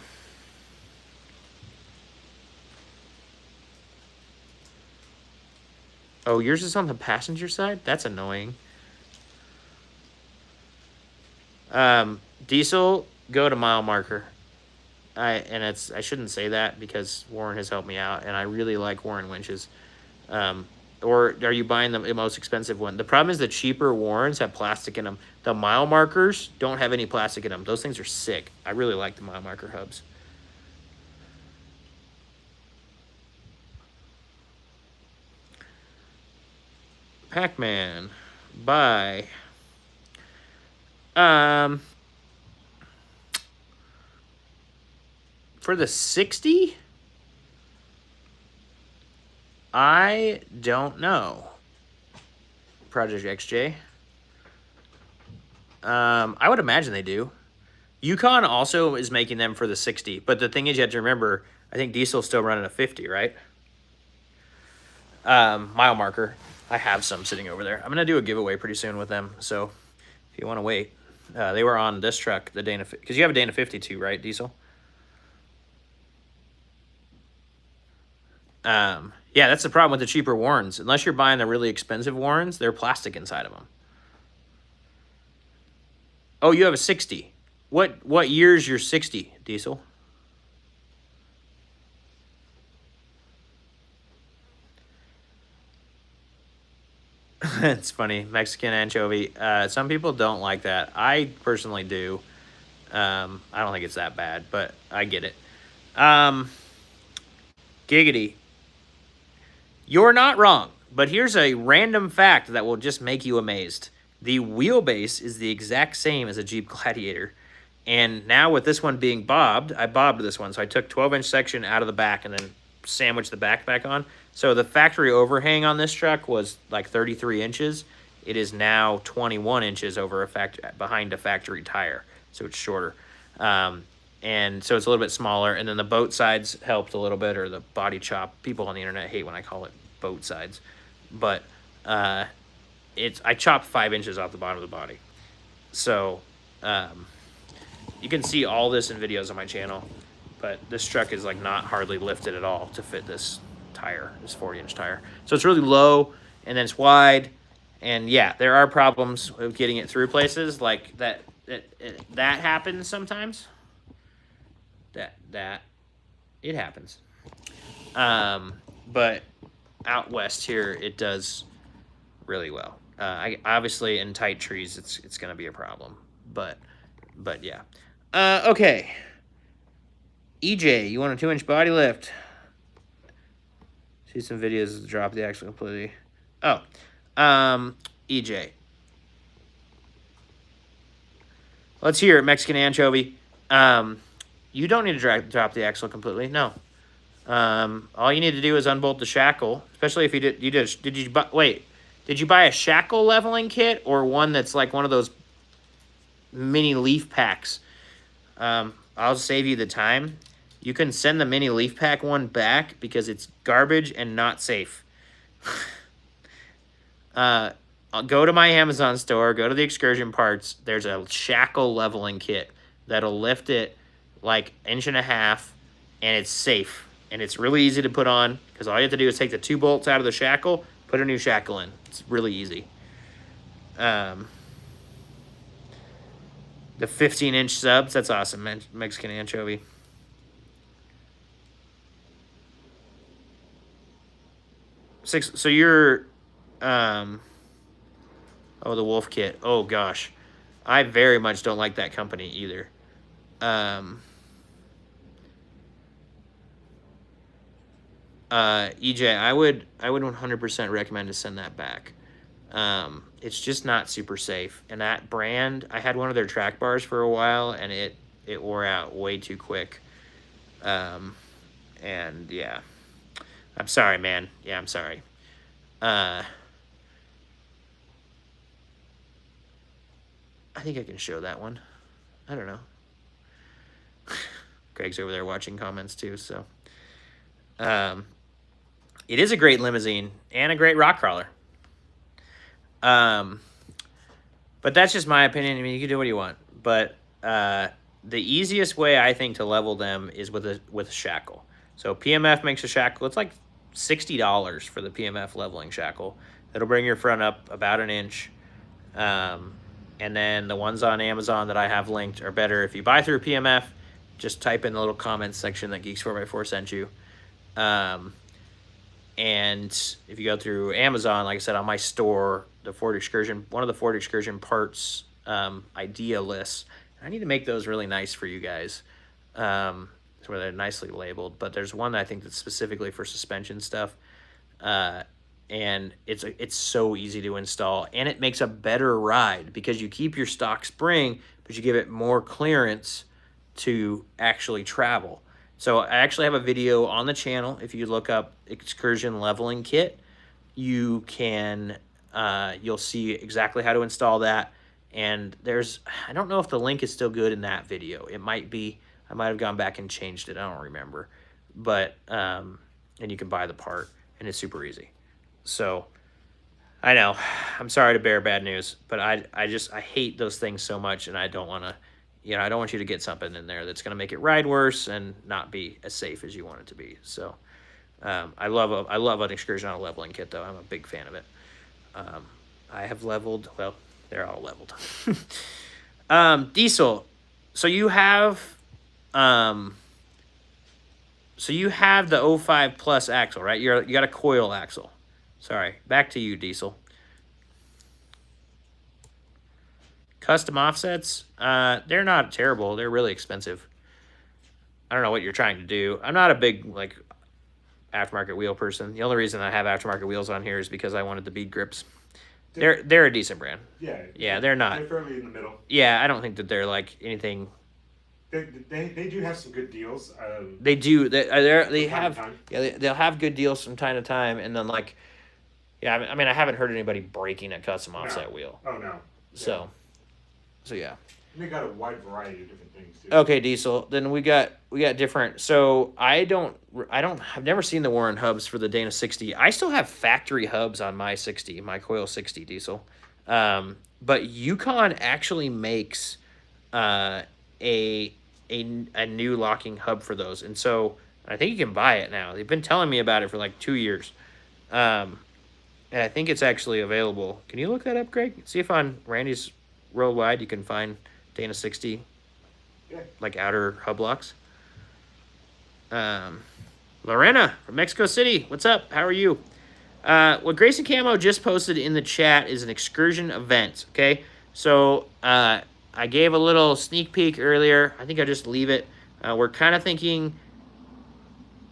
Speaker 1: Oh, yours is on the passenger side? That's annoying. Diesel, go to mile marker. I shouldn't say that because Warren has helped me out, and I really like Warren winches. Or are you buying the most expensive one? The problem is the cheaper Warrens have plastic in them. The mile markers don't have any plastic in them. Those things are sick. I really like the mile marker hubs. Pac-Man. Bye. For the 60? I don't know. Project XJ. I would imagine they do. Yukon also is making them for the 60, but the thing is, you have to remember, I think Diesel's still running a 50, right? Mile marker. I have some sitting over there. I'm going to do a giveaway pretty soon with them, so if you want to wait. They were on this truck, the Dana, because you have a Dana 52, right, Diesel? Yeah, that's the problem with the cheaper Warrens. Unless you're buying the really expensive Warrens, they're plastic inside of them. Oh, you have a 60. What year's your 60, Diesel? It's funny, Mexican anchovy. Some people don't like that. I personally do. I don't think it's that bad, but I get it. Giggity. You're not wrong, but here's a random fact that will just make you amazed. The wheelbase is the exact same as a Jeep Gladiator. And now with this one being bobbed, I bobbed this one. So I took 12-inch section out of the back and then sandwiched the back on. So the factory overhang on this truck was like 33 inches. It is now 21 inches over behind a factory tire. So it's shorter. And so it's a little bit smaller. And then the boat sides helped a little bit, or the body chop. People on the internet hate when I call it boat sides. But I chopped 5 inches off the bottom of the body. So you can see all this in videos on my channel. But this truck is like not hardly lifted at all to fit this tire, this 40-inch tire. So it's really low, and then it's wide. And yeah, there are problems with getting it through places like that. That happens sometimes. That it happens. But out west here, it does really well. Obviously in tight trees, it's gonna be a problem. But yeah. Okay. EJ, you want a 2-inch body lift? See some videos of drop the axle completely. Oh, EJ. Let's hear it, Mexican anchovy. You don't need to drop the axle completely. No. All you need to do is unbolt the shackle, especially if did you buy a shackle leveling kit or one that's like one of those mini leaf packs? I'll save you the time. You can send the mini leaf pack one back because it's garbage and not safe. I'll go to my Amazon store, go to the Excursion parts. There's a shackle leveling kit that'll lift it like 1.5 inches, and it's safe. And it's really easy to put on because all you have to do is take the 2 bolts out of the shackle, put a new shackle in. It's really easy. The 15-inch subs, that's awesome, Mexican anchovy. So you're, oh, the Wolf kit. Oh, gosh. I very much don't like that company either. EJ, I would 100% recommend to send that back. It's just not super safe. And that brand, I had one of their track bars for a while, and it wore out way too quick. And yeah, I'm sorry, man. Yeah, I'm sorry. I think I can show that one. I don't know. Greg's over there watching comments too, so. It is a great limousine and a great rock crawler. But that's just my opinion. I mean, you can do what you want. But the easiest way I think to level them is with a shackle. So PMF makes a shackle. It's like $60 for the PMF leveling shackle. That'll bring your front up about 1 inch. And then the ones on Amazon that I have linked are better. If you buy through PMF, just type in the little comments section that Geeks4x4 sent you. And if you go through Amazon, like I said, on my store, the Ford Excursion, one of the Ford Excursion parts idea lists. I need to make those really nice for you guys, so where they're nicely labeled. But there's one that I think that's specifically for suspension stuff, and it's so easy to install, and it makes a better ride because you keep your stock spring, but you give it more clearance to actually travel. So I actually have a video on the channel. If you look up Excursion leveling kit, you can you'll see exactly how to install that. And I don't know if the link is still good in that video. It might be. I might have gone back and changed it. I don't remember. But and you can buy the part, and it's super easy. So I know. I'm sorry to bear bad news, but I hate those things so much, and I don't want to, I don't want you to get something in there that's going to make it ride worse and not be as safe as you want it to be. So, I love an Excursion on a leveling kit, though. I'm a big fan of it. I have leveled. Well, they're all leveled. Diesel. So you have, the 05 plus axle, right? You got a coil axle. Sorry, back to you, Diesel. Custom offsets, they're not terrible. They're really expensive. I don't know what you're trying to do. I'm not a big, aftermarket wheel person. The only reason I have aftermarket wheels on here is because I wanted the bead grips. They're a decent brand. Yeah, they're not.
Speaker 2: They're fairly in the middle.
Speaker 1: Yeah, I don't think that they're, anything...
Speaker 2: They do have some good deals.
Speaker 1: They do. They have... Yeah, they'll have good deals from time to time, and then, yeah, I mean, I haven't heard anybody breaking a custom offset wheel.
Speaker 2: Oh, no.
Speaker 1: So yeah.
Speaker 2: And they got a wide variety of different things, too.
Speaker 1: Okay, Diesel. Then we got different. So I've never seen the Warren hubs for the Dana 60. I still have factory hubs on my 60, my Coil 60 Diesel. But Yukon actually makes a new locking hub for those, and so I think you can buy it now. They've been telling me about it for 2 years. And I think it's actually available. Can you look that up, Greg? See if on Randy's Worldwide you can find Dana 60, outer hub locks. Lorena from Mexico City, what's up? How are you? What Grayson Camo just posted in the chat is an Excursion event, okay? So I gave a little sneak peek earlier. I think I'll just leave it. We're kind of thinking...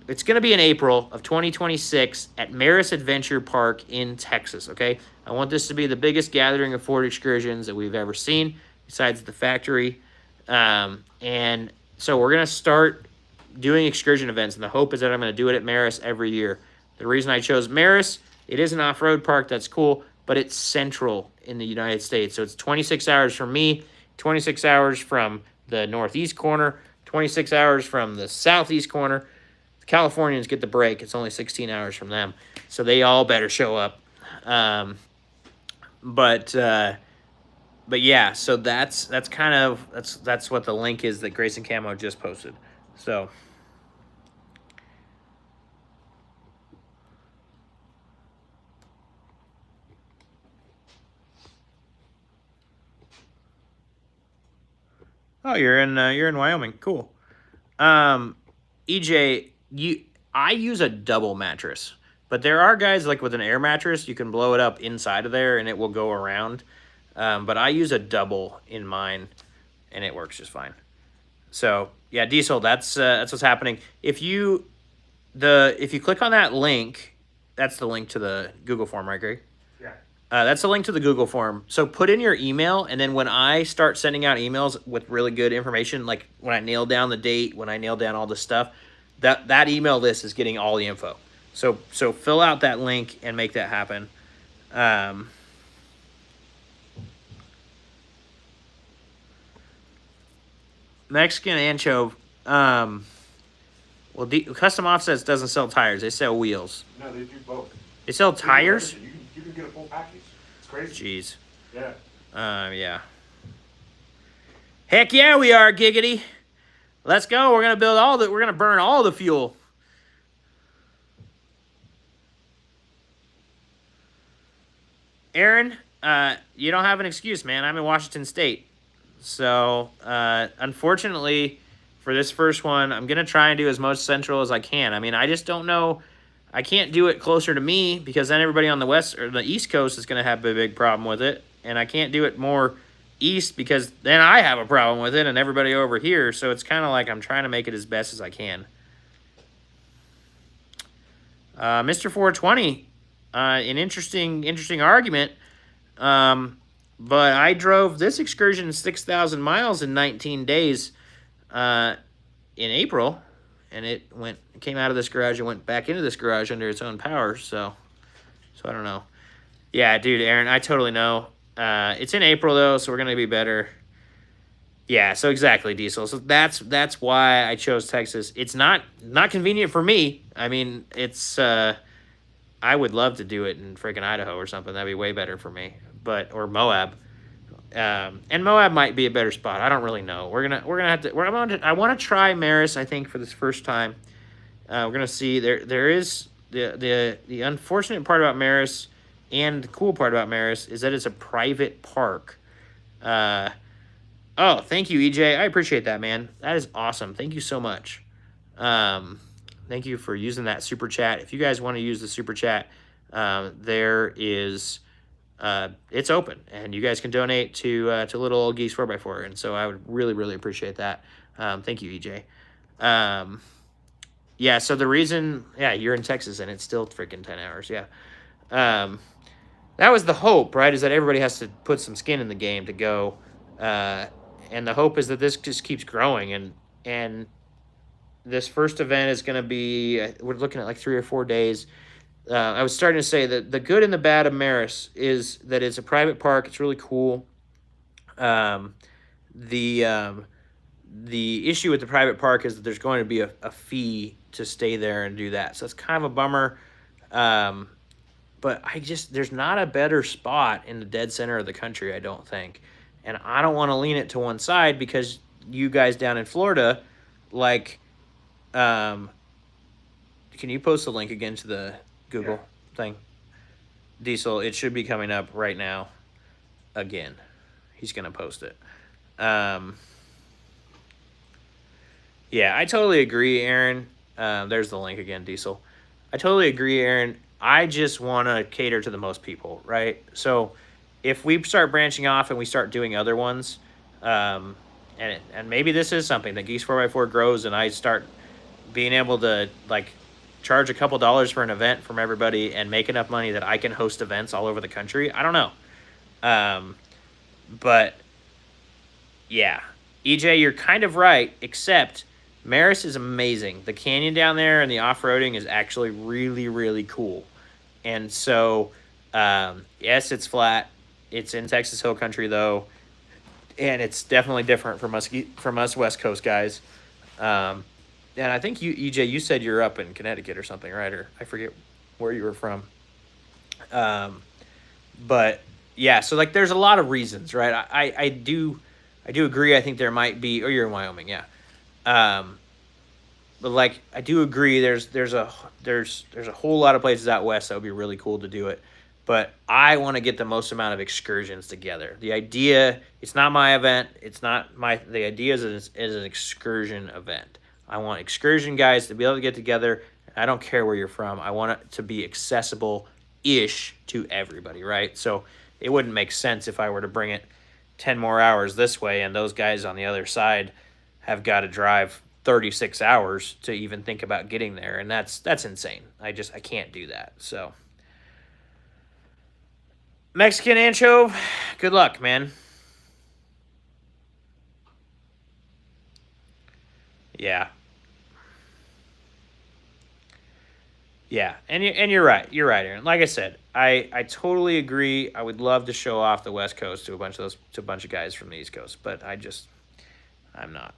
Speaker 1: It's going to be in April of 2026 at Maris Adventure Park in Texas, okay? I want this to be the biggest gathering of Ford excursions that we've ever seen, besides the factory. And so we're going to start doing excursion events, and the hope is that I'm going to do it at Maris every year. The reason I chose Maris, it is an off-road park, that's cool, but it's central in the United States. So it's 26 hours from me, 26 hours from the northeast corner, 26 hours from the southeast corner. Californians get the break. It's only 16 hours from them, so they all better show up. But yeah, so that's what the link is that Grayson Camo just posted. So oh, you're in Wyoming. Cool. EJ. I use a double mattress, but there are guys with an air mattress, you can blow it up inside of there and it will go around. But I use a double in mine and it works just fine. So yeah, Diesel, that's what's happening. If you click on that link, that's the link to the Google form, right, Greg?
Speaker 2: Yeah.
Speaker 1: That's the link to the Google form. So put in your email, and then when I start sending out emails with really good information, like when I nail down the date, when I nail down all the stuff, that email list is getting all the info. So fill out that link and make that happen. Mexican Ancho. Well, Custom Offsets doesn't sell tires. They sell wheels.
Speaker 2: No, they do both.
Speaker 1: They sell tires?
Speaker 2: You can get a full package. It's crazy.
Speaker 1: Jeez.
Speaker 2: Yeah.
Speaker 1: Yeah. Heck yeah, we are, Giggity. Let's go. We're gonna we're gonna burn all the fuel. Aaron, you don't have an excuse, man. I'm in Washington State. So, unfortunately, for this first one, I'm gonna try and do as most central as I can. I mean, I just don't know. I can't do it closer to me because then everybody on the west or the East Coast is gonna have a big problem with it, and I can't do it more east because then I have a problem with it and everybody over here. So it's kind of like I'm trying to make it as best as I can. Mr. 420, an interesting argument. But I drove this Excursion 6,000 miles in 19 days in April, and it came out of this garage and went back into this garage under its own power. So I don't know. Yeah, dude, Aaron, I totally know. It's in April though, so we're gonna be better. Yeah, so exactly, Diesel. So that's why I chose Texas. It's not convenient for me. I mean, it's I I would love to do it in freaking Idaho or something. That'd be way better for me. Or Moab. And Moab might be a better spot. I don't really know. We're gonna have to. I want to try Maris. I think for this first time, we're gonna see. There is the unfortunate part about Maris, and the cool part about Maris is that it's a private park. Oh, thank you, EJ. I appreciate that, man. That is awesome. Thank you so much. Thank you for using that super chat. If you guys want to use the super chat, there is. It's open, and you guys can donate to Little Old Geese 4x4, and so I would really, really appreciate that. Thank you, EJ. Yeah, so the reason, you're in Texas, and it's still freaking 10 hours, yeah. That was the hope, right, is that everybody has to put some skin in the game to go, and the hope is that this just keeps growing, and this first event is going to be, we're looking at like 3 or 4 days. I was starting to say that the good and the bad of Maris is that it's a private park. It's really cool. The issue with the private park is that there's going to be a fee to stay there and do that. So it's kind of a bummer. But there's not a better spot in the dead center of the country, I don't think. And I don't want to lean it to one side because you guys down in Florida, like, can you post the link again to the Google thing? Diesel, it should be coming up right now again. He's going to post it. Yeah, I totally agree, Aaron. There's the link again, Diesel. I totally agree, Aaron. I just want to cater to the most people, right? So if we start branching off and we start doing other ones, and maybe this is something that Geese 4x4 grows and I start being able to, like, charge a couple dollars for an event from everybody and make enough money that I can host events all over the country. I don't know. But yeah, EJ, you're kind of right, except Maris is amazing. The canyon down there and the off-roading is actually really, really cool. And so, yes, it's flat. It's in Texas Hill Country, though, and it's definitely different from us West Coast guys. And I think EJ, you said you're up in Connecticut or something, right? Or I forget where you were from. But yeah, so like there's a lot of reasons, right? I do agree. I think there might be. Oh, you're in Wyoming, yeah. But like I do agree. There's a whole lot of places out west that would be really cool to do it. But I want to get the most amount of excursions together. The idea, it's not my event. The idea is an excursion event. I want excursion guys to be able to get together. I don't care where you're from. I want it to be accessible-ish to everybody, right? So it wouldn't make sense if I were to bring it 10 more hours this way and those guys on the other side have got to drive 36 hours to even think about getting there, and that's insane. I can't do that. So Mexican Anchove, good luck, man. Yeah. Yeah, and you're right. You're right, Aaron. Like I said, I totally agree. I would love to show off the West Coast to a bunch of guys from the East Coast, but I'm not.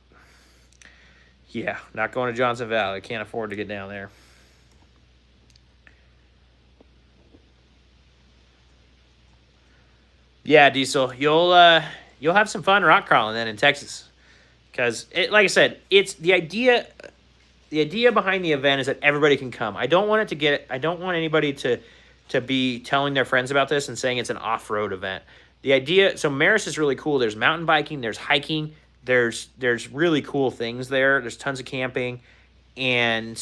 Speaker 1: Yeah, not going to Johnson Valley. Can't afford to get down there. Yeah, Diesel, you'll have some fun rock crawling then in Texas, because like I said, it's the idea. The idea behind the event is that everybody can come. I don't want anybody to be telling their friends about this and saying it's an off-road event. The idea, so Maris is really cool. There's mountain biking, there's hiking, there's really cool things there. There's tons of camping, and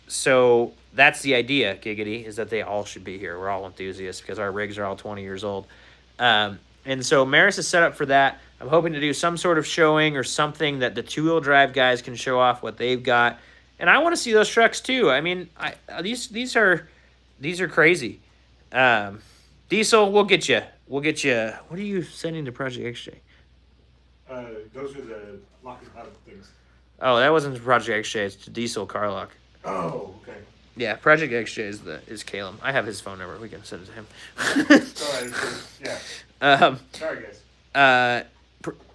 Speaker 1: so that's the idea, Giggity, is that they all should be here. We're all enthusiasts because our rigs are all 20 years old. And so Maris is set up for that. I'm hoping to do some sort of showing or something that the two-wheel drive guys can show off what they've got. And I want to see those trucks too. I mean, these are crazy. Diesel, we'll get you. What are you sending to Project XJ?
Speaker 2: Those are the locking out things.
Speaker 1: Oh, that wasn't Project XJ. It's Diesel Carlock.
Speaker 2: Oh, okay.
Speaker 1: Yeah, Project XJ is Caleb. I have his phone number. We can send it to him.
Speaker 2: Sorry. Yeah. Sorry, guys.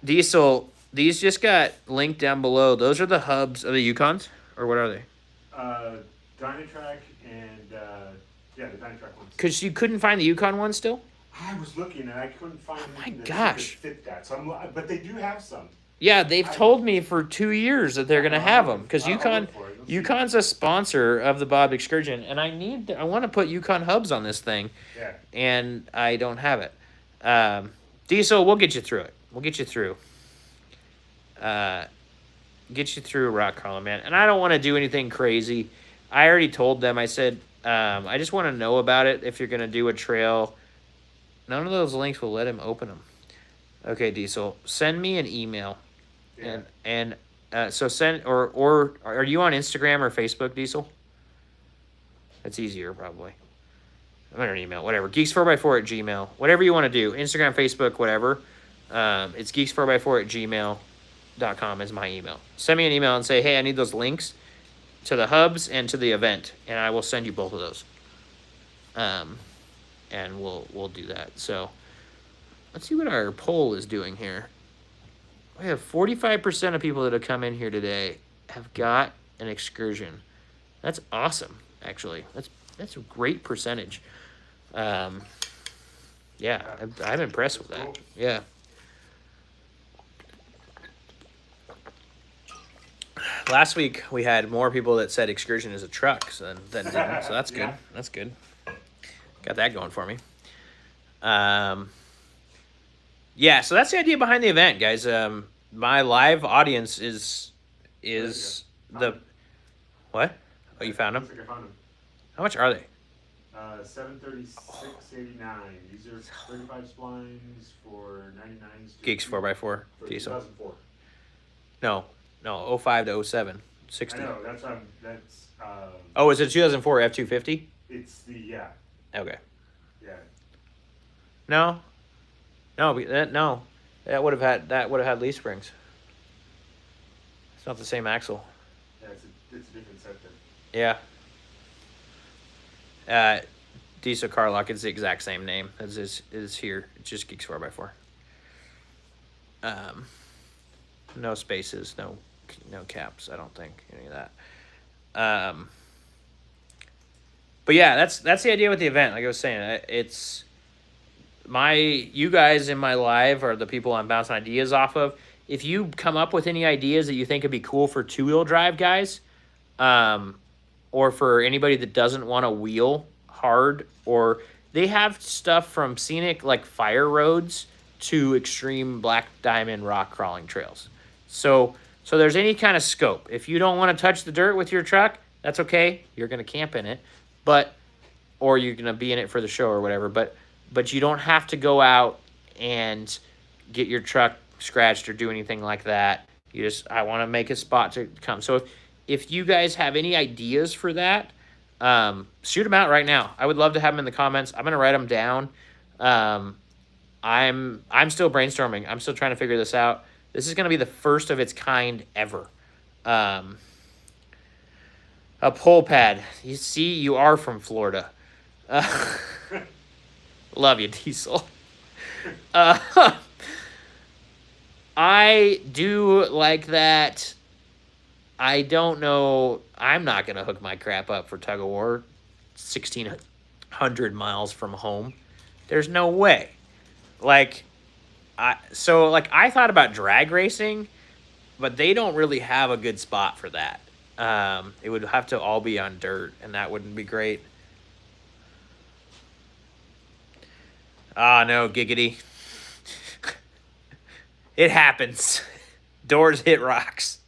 Speaker 1: Diesel, these just got linked down below. Those are the hubs of the Yukons, or what are they?
Speaker 2: Dynatrack and yeah, the Dynatrack ones.
Speaker 1: Because you couldn't find the Yukon one still?
Speaker 2: I was looking and I couldn't find anything that fit that. So but they do have some.
Speaker 1: Yeah, they've told me for 2 years that they're gonna have them because Yukon's a sponsor of the Bob Excursion, and I want to put Yukon hubs on this thing.
Speaker 2: Yeah.
Speaker 1: And I don't have it. Diesel, we'll get you through it. We'll get you through. Get you through rock crawling, man. And I don't want to do anything crazy. I already told them. I said I just want to know about it. If you're gonna do a trail, none of those links will let him open them. Okay, Diesel, send me an email. Yeah. And so send or are you on Instagram or Facebook, Diesel? That's easier probably. I'm an email, whatever. Geeks4x4 @gmail. Whatever you want to do. Instagram, Facebook, whatever. It's geeks4x4 @gmail.com is my email. Send me an email and say, hey, I need those links to the hubs and to the event, and I will send you both of those. And we'll do that. So let's see what our poll is doing here. We have 45% of people that have come in here today have got an excursion. That's awesome, actually. That's a great percentage. Yeah, I'm impressed with that. Yeah. Last week we had more people that said excursion is a truck than didn't, so that's good. Yeah. That's good. Got that going for me. Yeah, so that's the idea behind the event, guys. My live audience is the what? Oh, you found them?
Speaker 2: I found them.
Speaker 1: How much are they?
Speaker 2: 736.89. These are 35 splines for 99s.
Speaker 1: Geeks 4x4 diesel.
Speaker 2: 2004.
Speaker 1: No, 05 to 07. 60.
Speaker 2: I know, that's
Speaker 1: oh, is it 2004 F250?
Speaker 2: It's the, yeah.
Speaker 1: Okay.
Speaker 2: Yeah.
Speaker 1: No, that would have had leaf springs. It's not the same axle.
Speaker 2: Yeah, it's a different set then.
Speaker 1: Yeah. Diesel Carlock is the exact same name as is here. It's just Geeks 4x4. No spaces, no caps. I don't think any of that. But yeah, that's the idea with the event. Like I was saying, it's you guys in my live are the people I'm bouncing ideas off of. If you come up with any ideas that you think would be cool for 2-wheel drive guys, or for anybody that doesn't want to wheel hard, or they have stuff from scenic like fire roads to extreme black diamond rock crawling trails. So there's any kind of scope. If you don't want to touch the dirt with your truck, that's okay. You're going to camp in it, or you're going to be in it for the show or whatever. But you don't have to go out and get your truck scratched or do anything like that. I want to make a spot to come. So if you guys have any ideas for that, shoot them out right now. I would love to have them in the comments. I'm going to write them down. I'm still brainstorming. I'm still trying to figure this out. This is going to be the first of its kind ever. A pole pad. You see, you are from Florida. Love you, Diesel. I do like that. I don't know. I'm not going to hook my crap up for tug of war 1,600 miles from home. There's no way. I thought about drag racing, but they don't really have a good spot for that. It would have to all be on dirt, and that wouldn't be great. Ah, no, giggity. It happens. Doors hit rocks.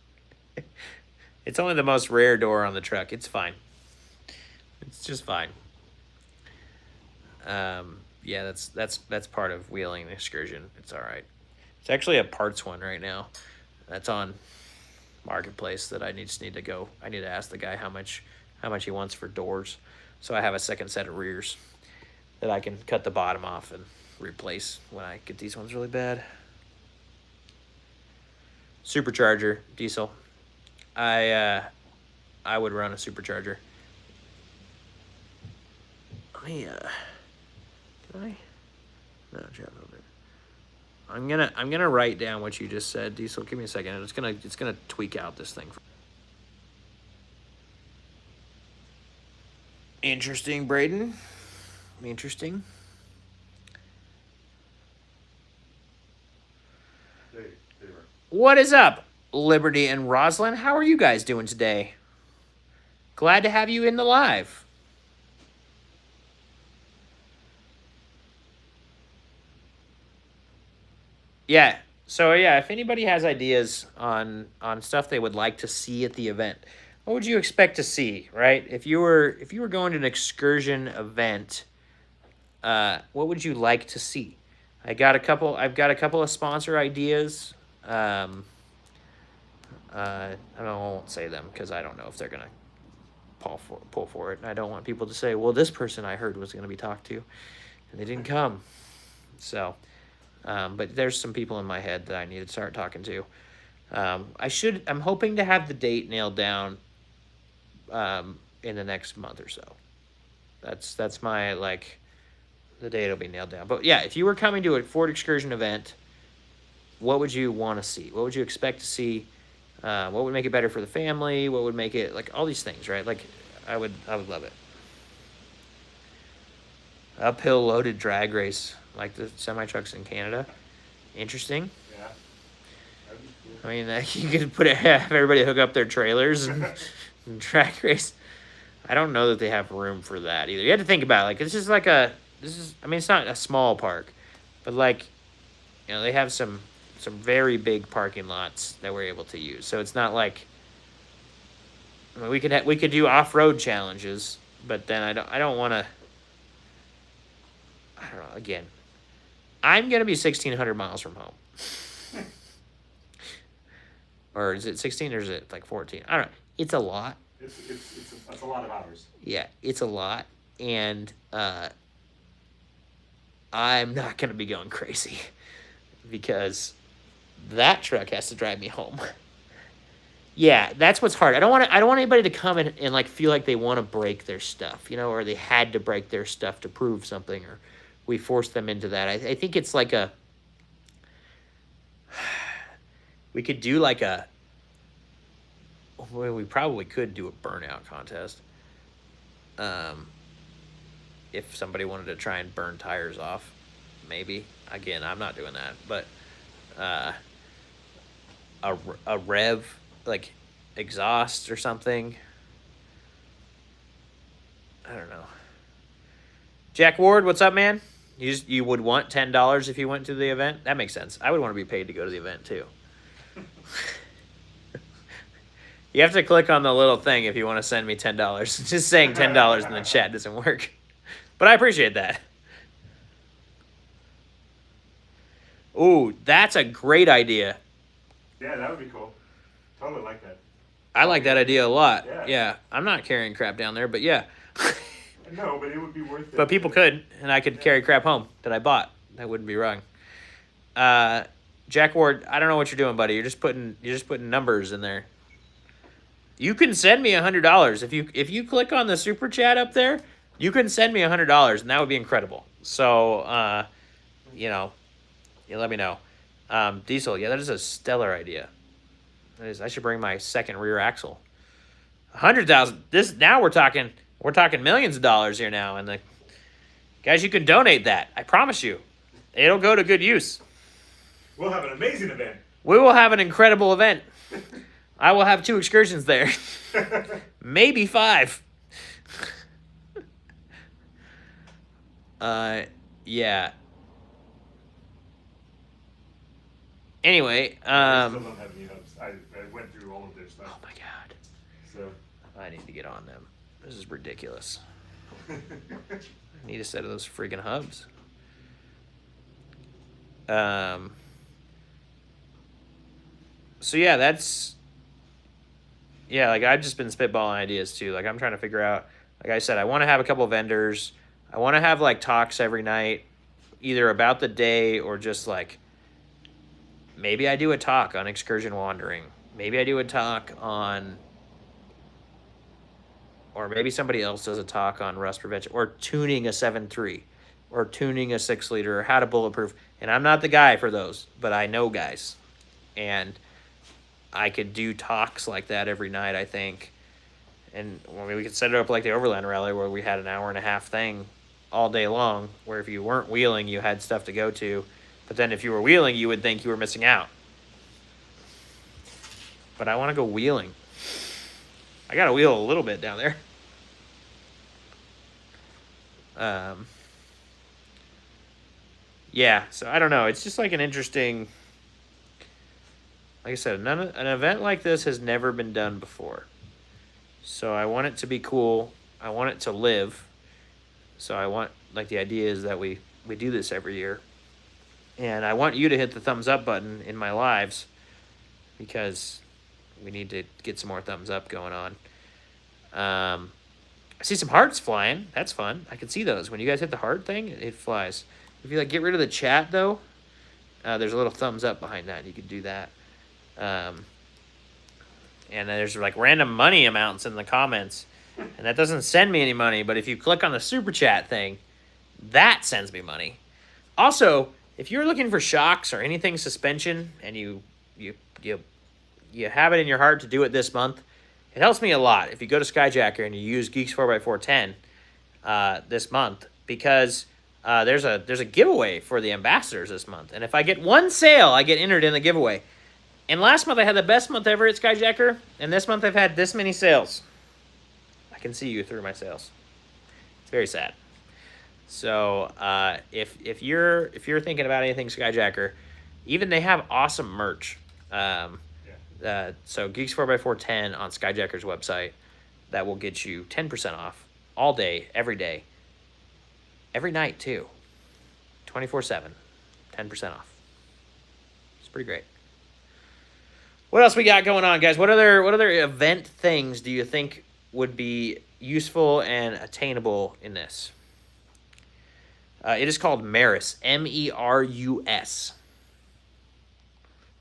Speaker 1: It's only the most rare door on the truck. It's fine. It's just fine. Yeah, that's part of wheeling the excursion. It's all right. It's actually a parts one right now. That's on Marketplace that I just need to go. I need to ask the guy how much he wants for doors, so I have a second set of rears that I can cut the bottom off and replace when I get these ones really bad. Supercharger diesel. I would run a supercharger. Let me can I? No, drop a little bit. I'm gonna write down what you just said, Diesel. Give me a second. It's gonna tweak out this thing. Interesting, Braden. Interesting.
Speaker 2: They were.
Speaker 1: What is up, Liberty and Roslyn? How are you guys doing today? Glad to have you in the live. Yeah. So yeah, if anybody has ideas on stuff they would like to see at the event, what would you expect to see, right? If you were going to an excursion event, what would you like to see? I've got a couple of sponsor ideas. I won't say them because I don't know if they're gonna pull for it, and I don't want people to say, "Well, this person I heard was gonna be talked to, and they didn't come." So, but there's some people in my head that I need to start talking to. I'm hoping to have the date nailed down in the next month or so. That's my, like, the date will be nailed down. But yeah, if you were coming to a Ford Excursion event, what would you want to see? What would you expect to see? What would make it better for the family? What would make it, like, all these things, right? Like, I would love it. Uphill loaded drag race, like the semi-trucks in Canada. Interesting.
Speaker 2: Yeah.
Speaker 1: I mean, you could have everybody hook up their trailers and drag race. I don't know that they have room for that either. You have to think about it. Like, I mean, it's not a small park, but, like, you know, they have some very big parking lots that we're able to use. So it's not like, I mean, we could do off-road challenges, but then I don't want to. I don't know. Again, I'm gonna be 1,600 miles from home. Or is it 16 or is it like 14? I don't know. It's a lot.
Speaker 2: It's a lot of hours.
Speaker 1: Yeah, it's a lot, and I'm not gonna be going crazy because that truck has to drive me home. Yeah, that's what's hard. I don't want anybody to come in and like feel like they want to break their stuff, you know, or they had to break their stuff to prove something, or we forced them into that. I think it's like we could do like we probably could do a burnout contest. If somebody wanted to try and burn tires off, maybe. Again, I'm not doing that, but a rev, like exhaust or something. I don't know. Jack Ward, what's up, man? You would want $10 if you went to the event? That makes sense. I would want to be paid to go to the event too. You have to click on the little thing if you want to send me $10. Just saying $10 in the chat doesn't work. But I appreciate that. Ooh, that's a great idea.
Speaker 2: Yeah, that would be cool. Totally like that.
Speaker 1: I like that idea a lot.
Speaker 2: Yeah.
Speaker 1: Yeah. I'm not carrying crap down there, but yeah.
Speaker 2: No, but it would be worth it.
Speaker 1: But people could, and I could carry crap home that I bought. That wouldn't be wrong. Jack Ward, I don't know what you're doing, buddy. You're just putting numbers in there. You can send me $100 if you click on the super chat up there. You can send me $100, and that would be incredible. So, you know, you let me know. Diesel, yeah, that is a stellar idea. That is. I should bring my second rear axle. 100,000. This now we're talking millions of dollars here now, and the guys, you can donate that. I promise you, it'll go to good use.
Speaker 2: We'll have an amazing event.
Speaker 1: We will have an incredible event. I will have 2 excursions there, maybe 5. Yeah. Anyway,
Speaker 2: I still don't have any hubs. I went through all of their stuff.
Speaker 1: Oh my god.
Speaker 2: So
Speaker 1: I need to get on them. This is ridiculous. I need a set of those friggin' hubs. So yeah, like I've just been spitballing ideas too. Like I'm trying to figure out, like I said, I want to have a couple vendors. I want to have like talks every night, either about the day or just like, maybe I do a talk on excursion wandering. Maybe I do a talk on, or maybe somebody else does a talk on rust prevention, or tuning a 7.3, or tuning a 6-liter, or how to bulletproof. And I'm not the guy for those, but I know guys. And I could do talks like that every night, I think. And we could set it up like the Overland Rally where we had an hour and a half thing all day long, where if you weren't wheeling, you had stuff to go to. But then if you were wheeling, you would think you were missing out. But I want to go wheeling. I got to wheel a little bit down there. Yeah, so I don't know. It's just like an interesting... Like I said, an event like this has never been done before. So I want it to be cool. I want it to live. So I want, like, the idea is that we do this every year. And I want you to hit the thumbs up button in my lives, because we need to get some more thumbs up going on. I see some hearts flying. That's fun. I can see those. When you guys hit the heart thing, it flies. If you, like, get rid of the chat, though, there's a little thumbs up behind that. You could do that. And there's like random money amounts in the comments, and that doesn't send me any money, but if you click on the super chat thing, that sends me money. Also, if you're looking for shocks or anything suspension, and you have it in your heart to do it this month, it helps me a lot if you go to Skyjacker and you use Geeks 4x410 this month, because there's a giveaway for the ambassadors this month, and if I get one sale, I get entered in the giveaway. And last month I had the best month ever at Skyjacker, and this month I've had this many sales. I can see you through my sales. It's very sad. So if you're thinking about anything Skyjacker, even they have awesome merch. So Geeks 4x410 on Skyjacker's website, that will get you 10% off all day, every night too, 24/7, 10% off. It's pretty great. What else we got going on, guys? What other event things do you think would be useful and attainable in this? It is called Merus, MERUS,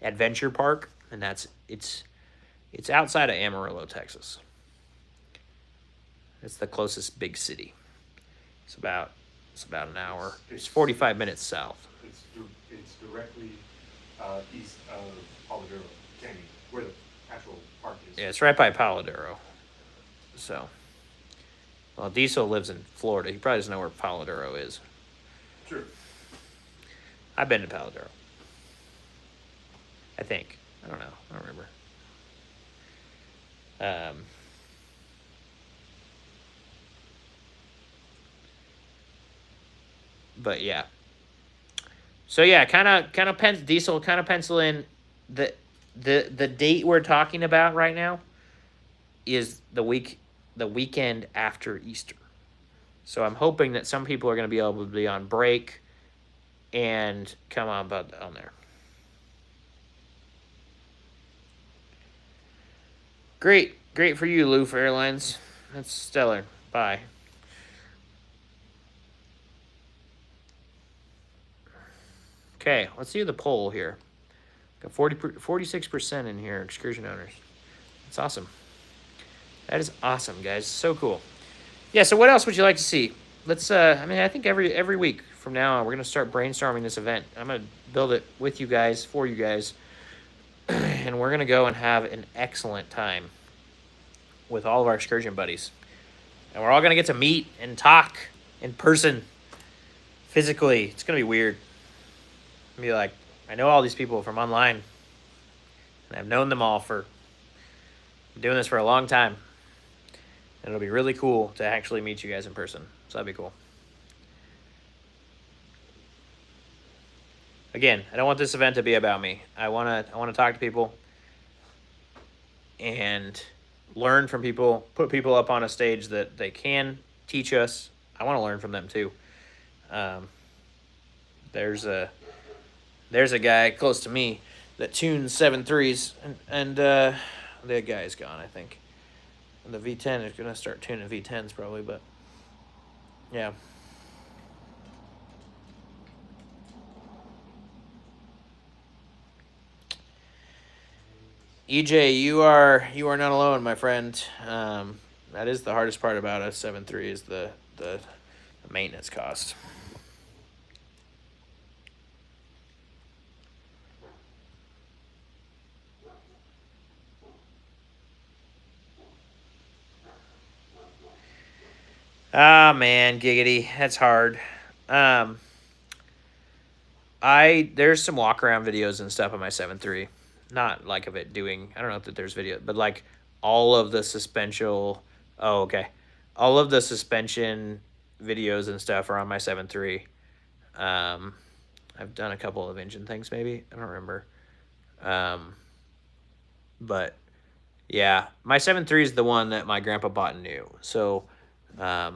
Speaker 1: Adventure Park, and it's outside of Amarillo, Texas. It's the closest big city. It's about an hour. It's 45 minutes south.
Speaker 2: It's directly east of Polidoro Canyon, where the actual park is.
Speaker 1: Yeah, it's right by Polidoro. So, well, Diesel lives in Florida. He probably doesn't know where Polidoro is.
Speaker 2: Sure.
Speaker 1: I've been to Polidoro. I think. I don't know. I don't remember. But yeah. So yeah, Diesel kind of pencil in the date we're talking about right now is the weekend after Easter. So I'm hoping that some people are going to be able to be on break and come on there. Great for you, Loof Airlines. That's stellar. Bye. Okay, let's see the poll here. Got 46% in here, Excursion owners. That's awesome. That is awesome, guys. So cool. Yeah, so what else would you like to see? Let's, I think every week from now on, we're going to start brainstorming this event. I'm going to build it with you guys, for you guys, and we're going to go and have an excellent time with all of our Excursion buddies. And we're all going to get to meet and talk in person, physically. It's going to be weird. Be like, I know all these people from online, and I've known them all doing this for a long time, and it'll be really cool to actually meet you guys in person. So that'd be cool. Again, I don't want this event to be about me. I want to talk to people and learn from people, put people up on a stage that they can teach us. I want to learn from them too. There's a guy close to me that tunes 7.3s, and the guy is gone, I think. And the V10 is going to start tuning V10s probably, but yeah. EJ, you are not alone, my friend. That is the hardest part about a 7.3 is the maintenance cost. Ah, man, giggity. That's hard. There's some walk around videos and stuff on my 7.3. Not like of it doing, I don't know if that there's video, but like all of the suspension. Oh, okay. All of the suspension videos and stuff are on my 7.3. I've done a couple of engine things maybe. I don't remember. But yeah, my 7.3 is the one that my grandpa bought new. So I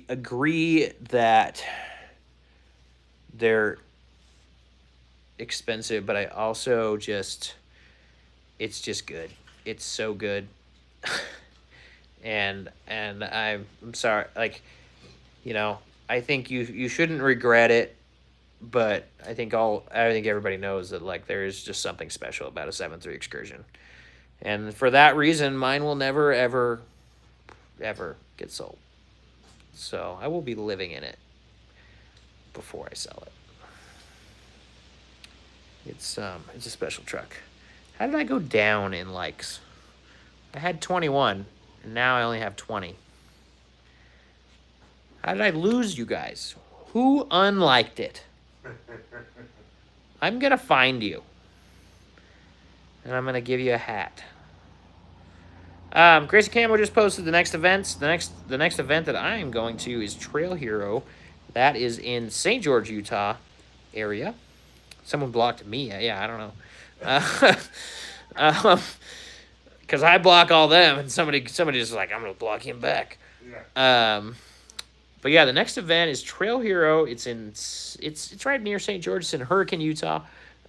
Speaker 1: agree that they're expensive, but I also just, it's just good. It's so good. and I'm sorry, like, you know, I think you shouldn't regret it, but I think everybody knows that like there is just something special about a 7.3 Excursion. And for that reason, mine will never ever get sold. So I will be living in it before I sell it. It's a special truck. How did I go down in likes? I had 21, and now I only have 20. How did I lose you guys? Who unliked it? I'm gonna find you, and I'm gonna give you a hat. Grayson Camo just posted the next events. The next event that I am going to is Trail Hero. That is in St. George, Utah area. Someone blocked me. Yeah, I don't know. Because I block all them, and somebody's like, I'm gonna block him back.
Speaker 2: Yeah.
Speaker 1: But yeah, the next event is Trail Hero. It's right near St. George. It's in Hurricane, Utah.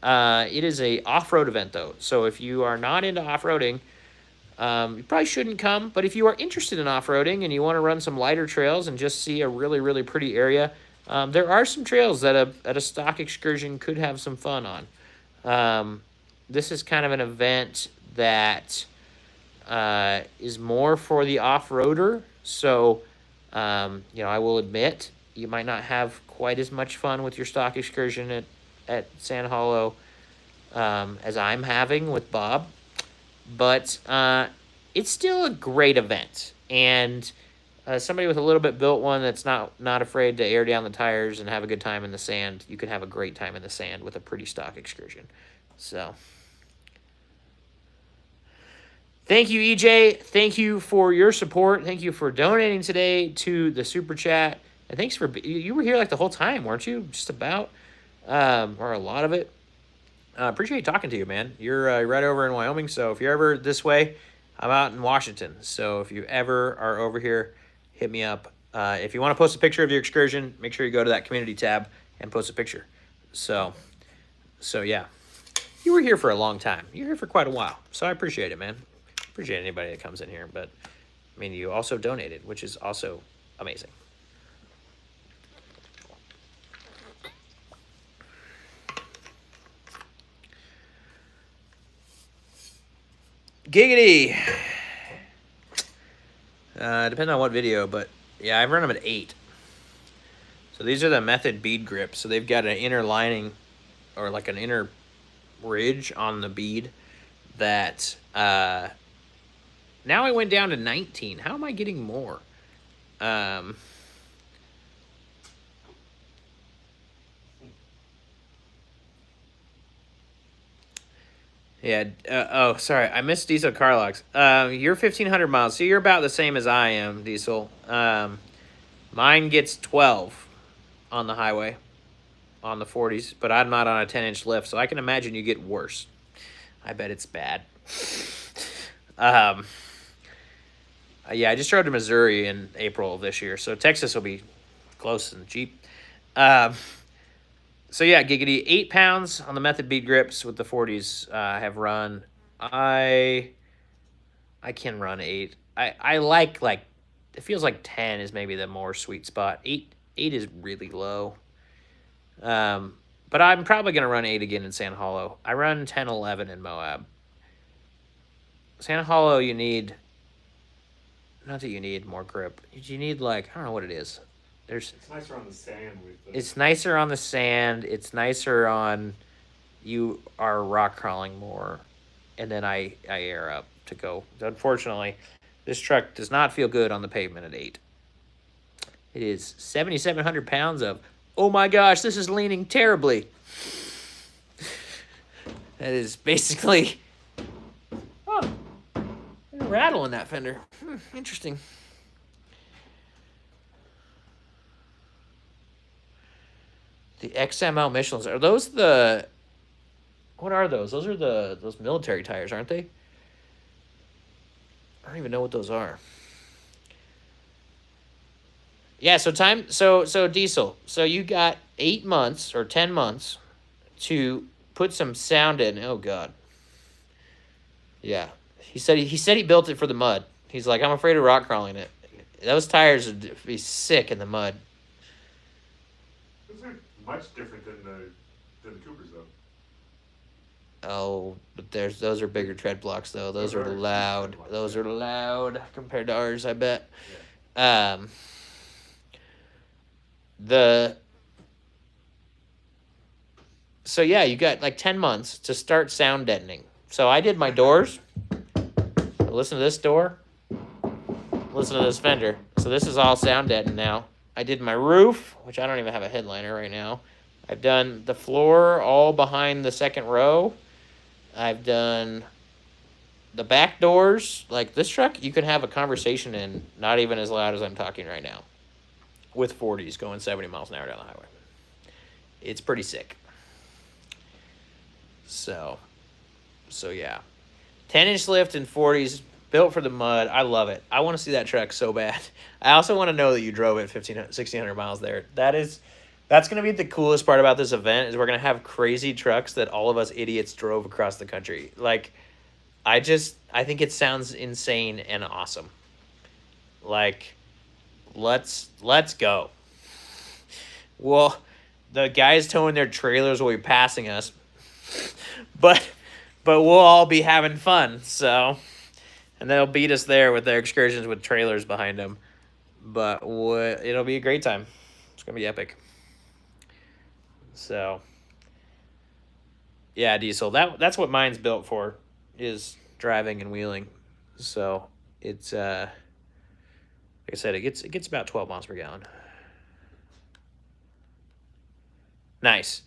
Speaker 1: It is a off-road event though. So if you are not into off-roading, you probably shouldn't come. But if you are interested in off-roading and you want to run some lighter trails and just see a really, really pretty area, there are some trails that a stock Excursion could have some fun on. This is kind of an event that is more for the off-roader. So, I will admit you might not have quite as much fun with your stock Excursion at Sand Hollow as I'm having with Bob. But it's still a great event. And somebody with a little bit built one that's not afraid to air down the tires and have a good time in the sand, you can have a great time in the sand with a pretty stock Excursion. So thank you, EJ. Thank you for your support. Thank you for donating today to the Super Chat. And thanks for, you were here like the whole time, weren't you? Just about, or a lot of it. Appreciate talking to you, man. You're right over in Wyoming, so if you're ever this way, I'm out in Washington. So if you ever are over here, hit me up. If you want to post a picture of your Excursion, make sure you go to that community tab and post a picture. So yeah. You were here for a long time. You were here for quite a while. So I appreciate it, man. Appreciate anybody that comes in here. But, I mean, you also donated, which is also amazing. Giggity! Depending on what video, but yeah, I've run them at 8. So these are the Method bead grips. So they've got an inner lining or like an inner ridge on the bead that now I went down to 19. How am I getting more? Yeah. Oh, sorry. I missed Diesel car logs. You're 1,500 miles, so you're about the same as I am, Diesel. Mine gets 12 on the highway, on the 40s, but I'm not on a 10-inch lift, so I can imagine you get worse. I bet it's bad. Yeah, I just drove to Missouri in April of this year, so Texas will be close and cheap. So yeah, giggity, 8 pounds on the Method bead grips with the 40s. I have run. I can run 8. I like it feels like 10 is maybe the more sweet spot. 8 is really low. But I'm probably gonna run 8 again in Sand Hollow. I run 10, 11 in Moab. Sand Hollow, you need, not that you need more grip. You need like, I don't know what it is.
Speaker 2: It's nicer on the sand with the...
Speaker 1: It's nicer on the sand. It's nicer on, you are rock crawling more, and then I air up to go. Unfortunately, This truck does not feel good on the pavement at 8. It is 7,700 pounds of, oh my gosh, this is leaning terribly. That is basically, oh, there's a rattle in that fender. Interesting. The XML Michelins, are those the, what are those? Those are those military tires, aren't they? I don't even know what those are. Yeah, so Diesel. So you got 8 months or 10 months to put some sound in. Oh God. Yeah. He said he built it for the mud. He's like, I'm afraid of rock crawling it. Those tires would be sick in the mud.
Speaker 2: Those are much different than the Coopers though.
Speaker 1: Oh, but those are bigger tread blocks though. Those are loud. Those are loud compared to ours, I bet. Yeah. So yeah, you got like 10 months to start sound deadening. So I did my doors. Listen to this door. Listen to this fender. So this is all sound deadened now. I did my roof, which I don't even have a headliner right now. I've done the floor all behind the second row. I've done the back doors. Like this truck, you can have a conversation in, not even as loud as I'm talking right now, with 40s going 70 miles an hour down the highway. It's pretty sick. So yeah. 10-inch lift and 40s, built for the mud. I love it. I want to see that truck so bad. I also want to know that you drove it 1,600 miles there. That's going to be the coolest part about this event, is we're going to have crazy trucks that all of us idiots drove across the country. Like, I think it sounds insane and awesome. Like, let's go. Well, the guys towing their trailers will be passing us, but we'll all be having fun. So, and they'll beat us there with their excursions with trailers behind them. But it'll be a great time. It's gonna be epic. So, yeah, Diesel. That's what mine's built for, is driving and wheeling. So it's like I said, it gets about 12 miles per gallon. Nice.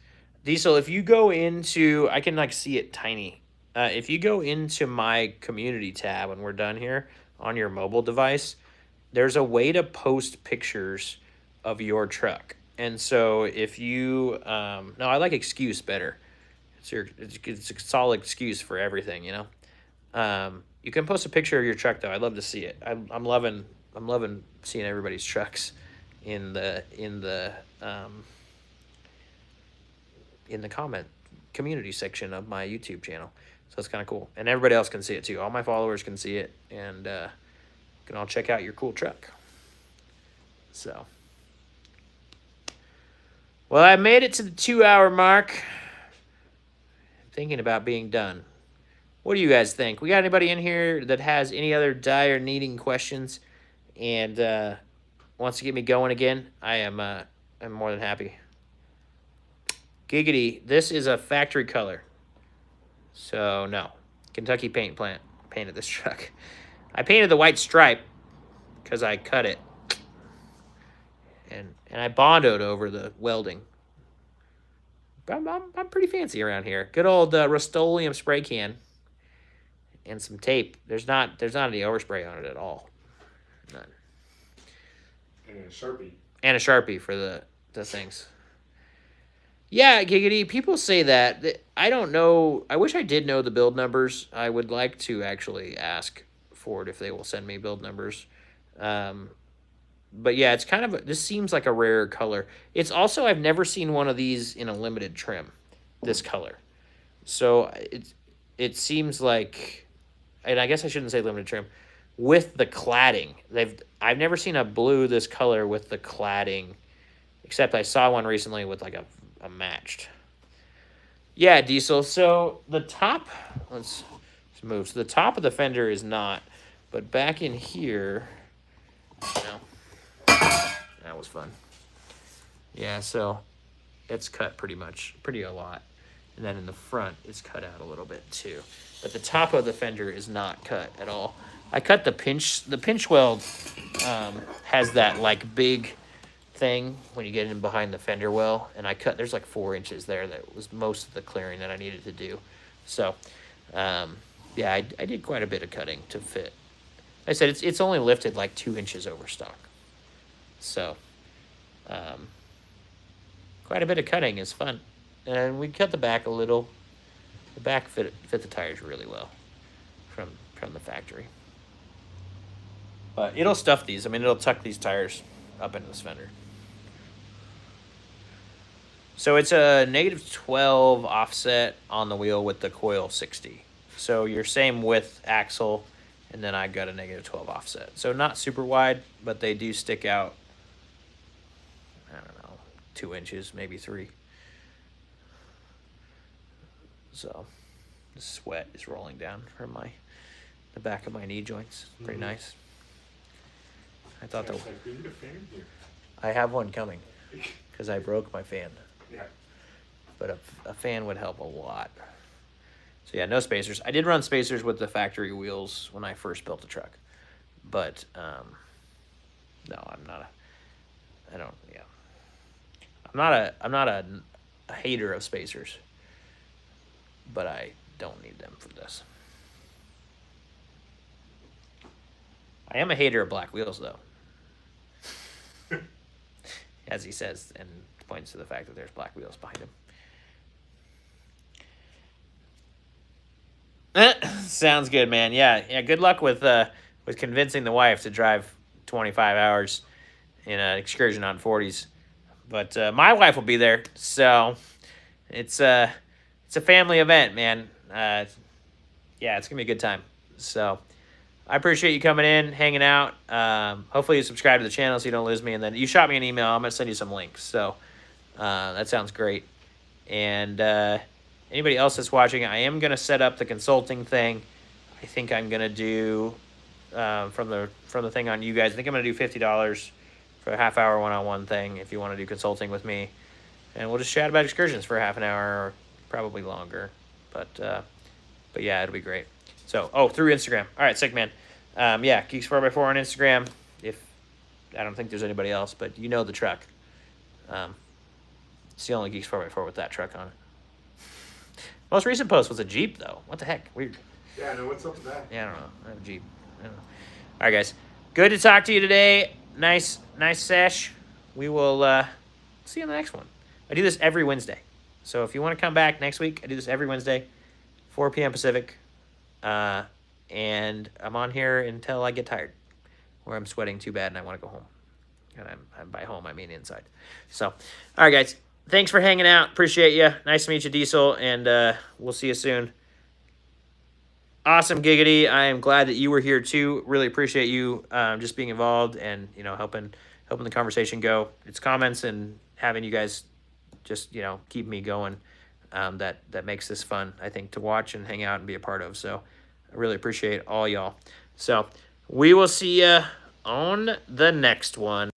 Speaker 1: Diesel, if you go into, I can like see it tiny. If you go into my community tab when we're done here on your mobile device, there's a way to post pictures of your truck. And so if you, no, I like excuse better. It's a solid excuse for everything, you know. You can post a picture of your truck though. I'd love to see it. I'm loving seeing everybody's trucks in the comment community section of my YouTube channel. So it's kind of cool. And everybody else can see it too. All my followers can see it, and can all check out your cool truck. So, well, I made it to the 2-hour mark. Thinking about being done. What do you guys think? We got anybody in here that has any other dire needing questions and wants to get me going again? I'm more than happy. Giggity, this is a factory color. So, no. Kentucky paint plant painted this truck. I painted the white stripe because I cut it. And I bondoed over the welding. I'm pretty fancy around here. Good old Rust-Oleum spray can. And some tape. There's not any overspray on it at all. None.
Speaker 2: And a Sharpie.
Speaker 1: And a Sharpie for the things. Yeah, Giggity, people say that. I don't know. I wish I did know the build numbers. I would like to actually ask Ford if they will send me build numbers. But yeah, it's kind of, this seems like a rare color. It's also, I've never seen one of these in a limited trim, this color. So it seems like, and I guess I shouldn't say limited trim, with the cladding. I've never seen a blue this color with the cladding, except I saw one recently with like a matched. Yeah, Diesel. So the top, let's move. So the top of the fender is not, but back in here, that was fun. Yeah, so it's cut pretty a lot. And then in the front, it's cut out a little bit too. But the top of the fender is not cut at all. I cut the pinch weld has that like big thing when you get in behind the fender well, and I cut, there's like 4 inches there. That was most of the clearing that I needed to do. So yeah, I did quite a bit of cutting to fit. Like I said, it's only lifted like 2 inches over stock. So quite a bit of cutting is fun. And we cut the back a little. The back fit the tires really well from the factory. But it'll stuff these. I mean, it'll tuck these tires up into this fender. So it's a -12 offset on the wheel with the coil 60. So your same width axle, and then I got a -12 offset. So not super wide, but they do stick out, I don't know, 2 inches, maybe 3. So the sweat is rolling down from the back of my knee joints. Pretty nice. I thought that
Speaker 2: we need a fan here.
Speaker 1: I have one coming because I broke my fan.
Speaker 2: Yeah.
Speaker 1: But a fan would help a lot. So yeah, no spacers. I did run spacers with the factory wheels when I first built the truck, but no, I'm not a hater of spacers, but I don't need them for this. I am a hater of black wheels, though. As he says, and points to the fact that there's black wheels behind him. Sounds good, man. Yeah. Good luck with convincing the wife to drive 25 hours in an Excursion on 40s. But my wife will be there, so it's a family event, man. Yeah, it's gonna be a good time. So I appreciate you coming in, hanging out. Hopefully you subscribe to the channel so you don't lose me. And then you shot me an email. I'm going to send you some links. So that sounds great. And anybody else that's watching, I am going to set up the consulting thing. I think I'm going to do, from the thing on you guys, I think I'm going to do $50 for a half-hour one-on-one thing if you want to do consulting with me. And we'll just chat about excursions for half an hour or probably longer. But yeah, it'll be great. So, through Instagram. All right, sick, man. Yeah, Geeks 4x4 on Instagram. I don't think there's anybody else, but you know the truck. It's the only Geeks 4x4 with that truck on it. Most recent post was a Jeep, though. What the heck? Weird.
Speaker 2: Yeah, I know. What's up with that?
Speaker 1: Yeah, I don't know. I have a Jeep. I don't know. All right, guys. Good to talk to you today. Nice sesh. We will see you on the next one. I do this every Wednesday. So if you want to come back next week, I do this every Wednesday, 4 p.m. Pacific. And I'm on here until I get tired, where I'm sweating too bad and I want to go home. And I'm by home, I mean inside. So, all right, guys. Thanks for hanging out. Appreciate you. Nice to meet you, Diesel, and we'll see you soon. Awesome, Giggity. I am glad that you were here too. Really appreciate you just being involved and helping the conversation go. It's comments and having you guys just keep me going. That makes this fun, I think, to watch and hang out and be a part of. So I really appreciate all y'all. So we will see you on the next one.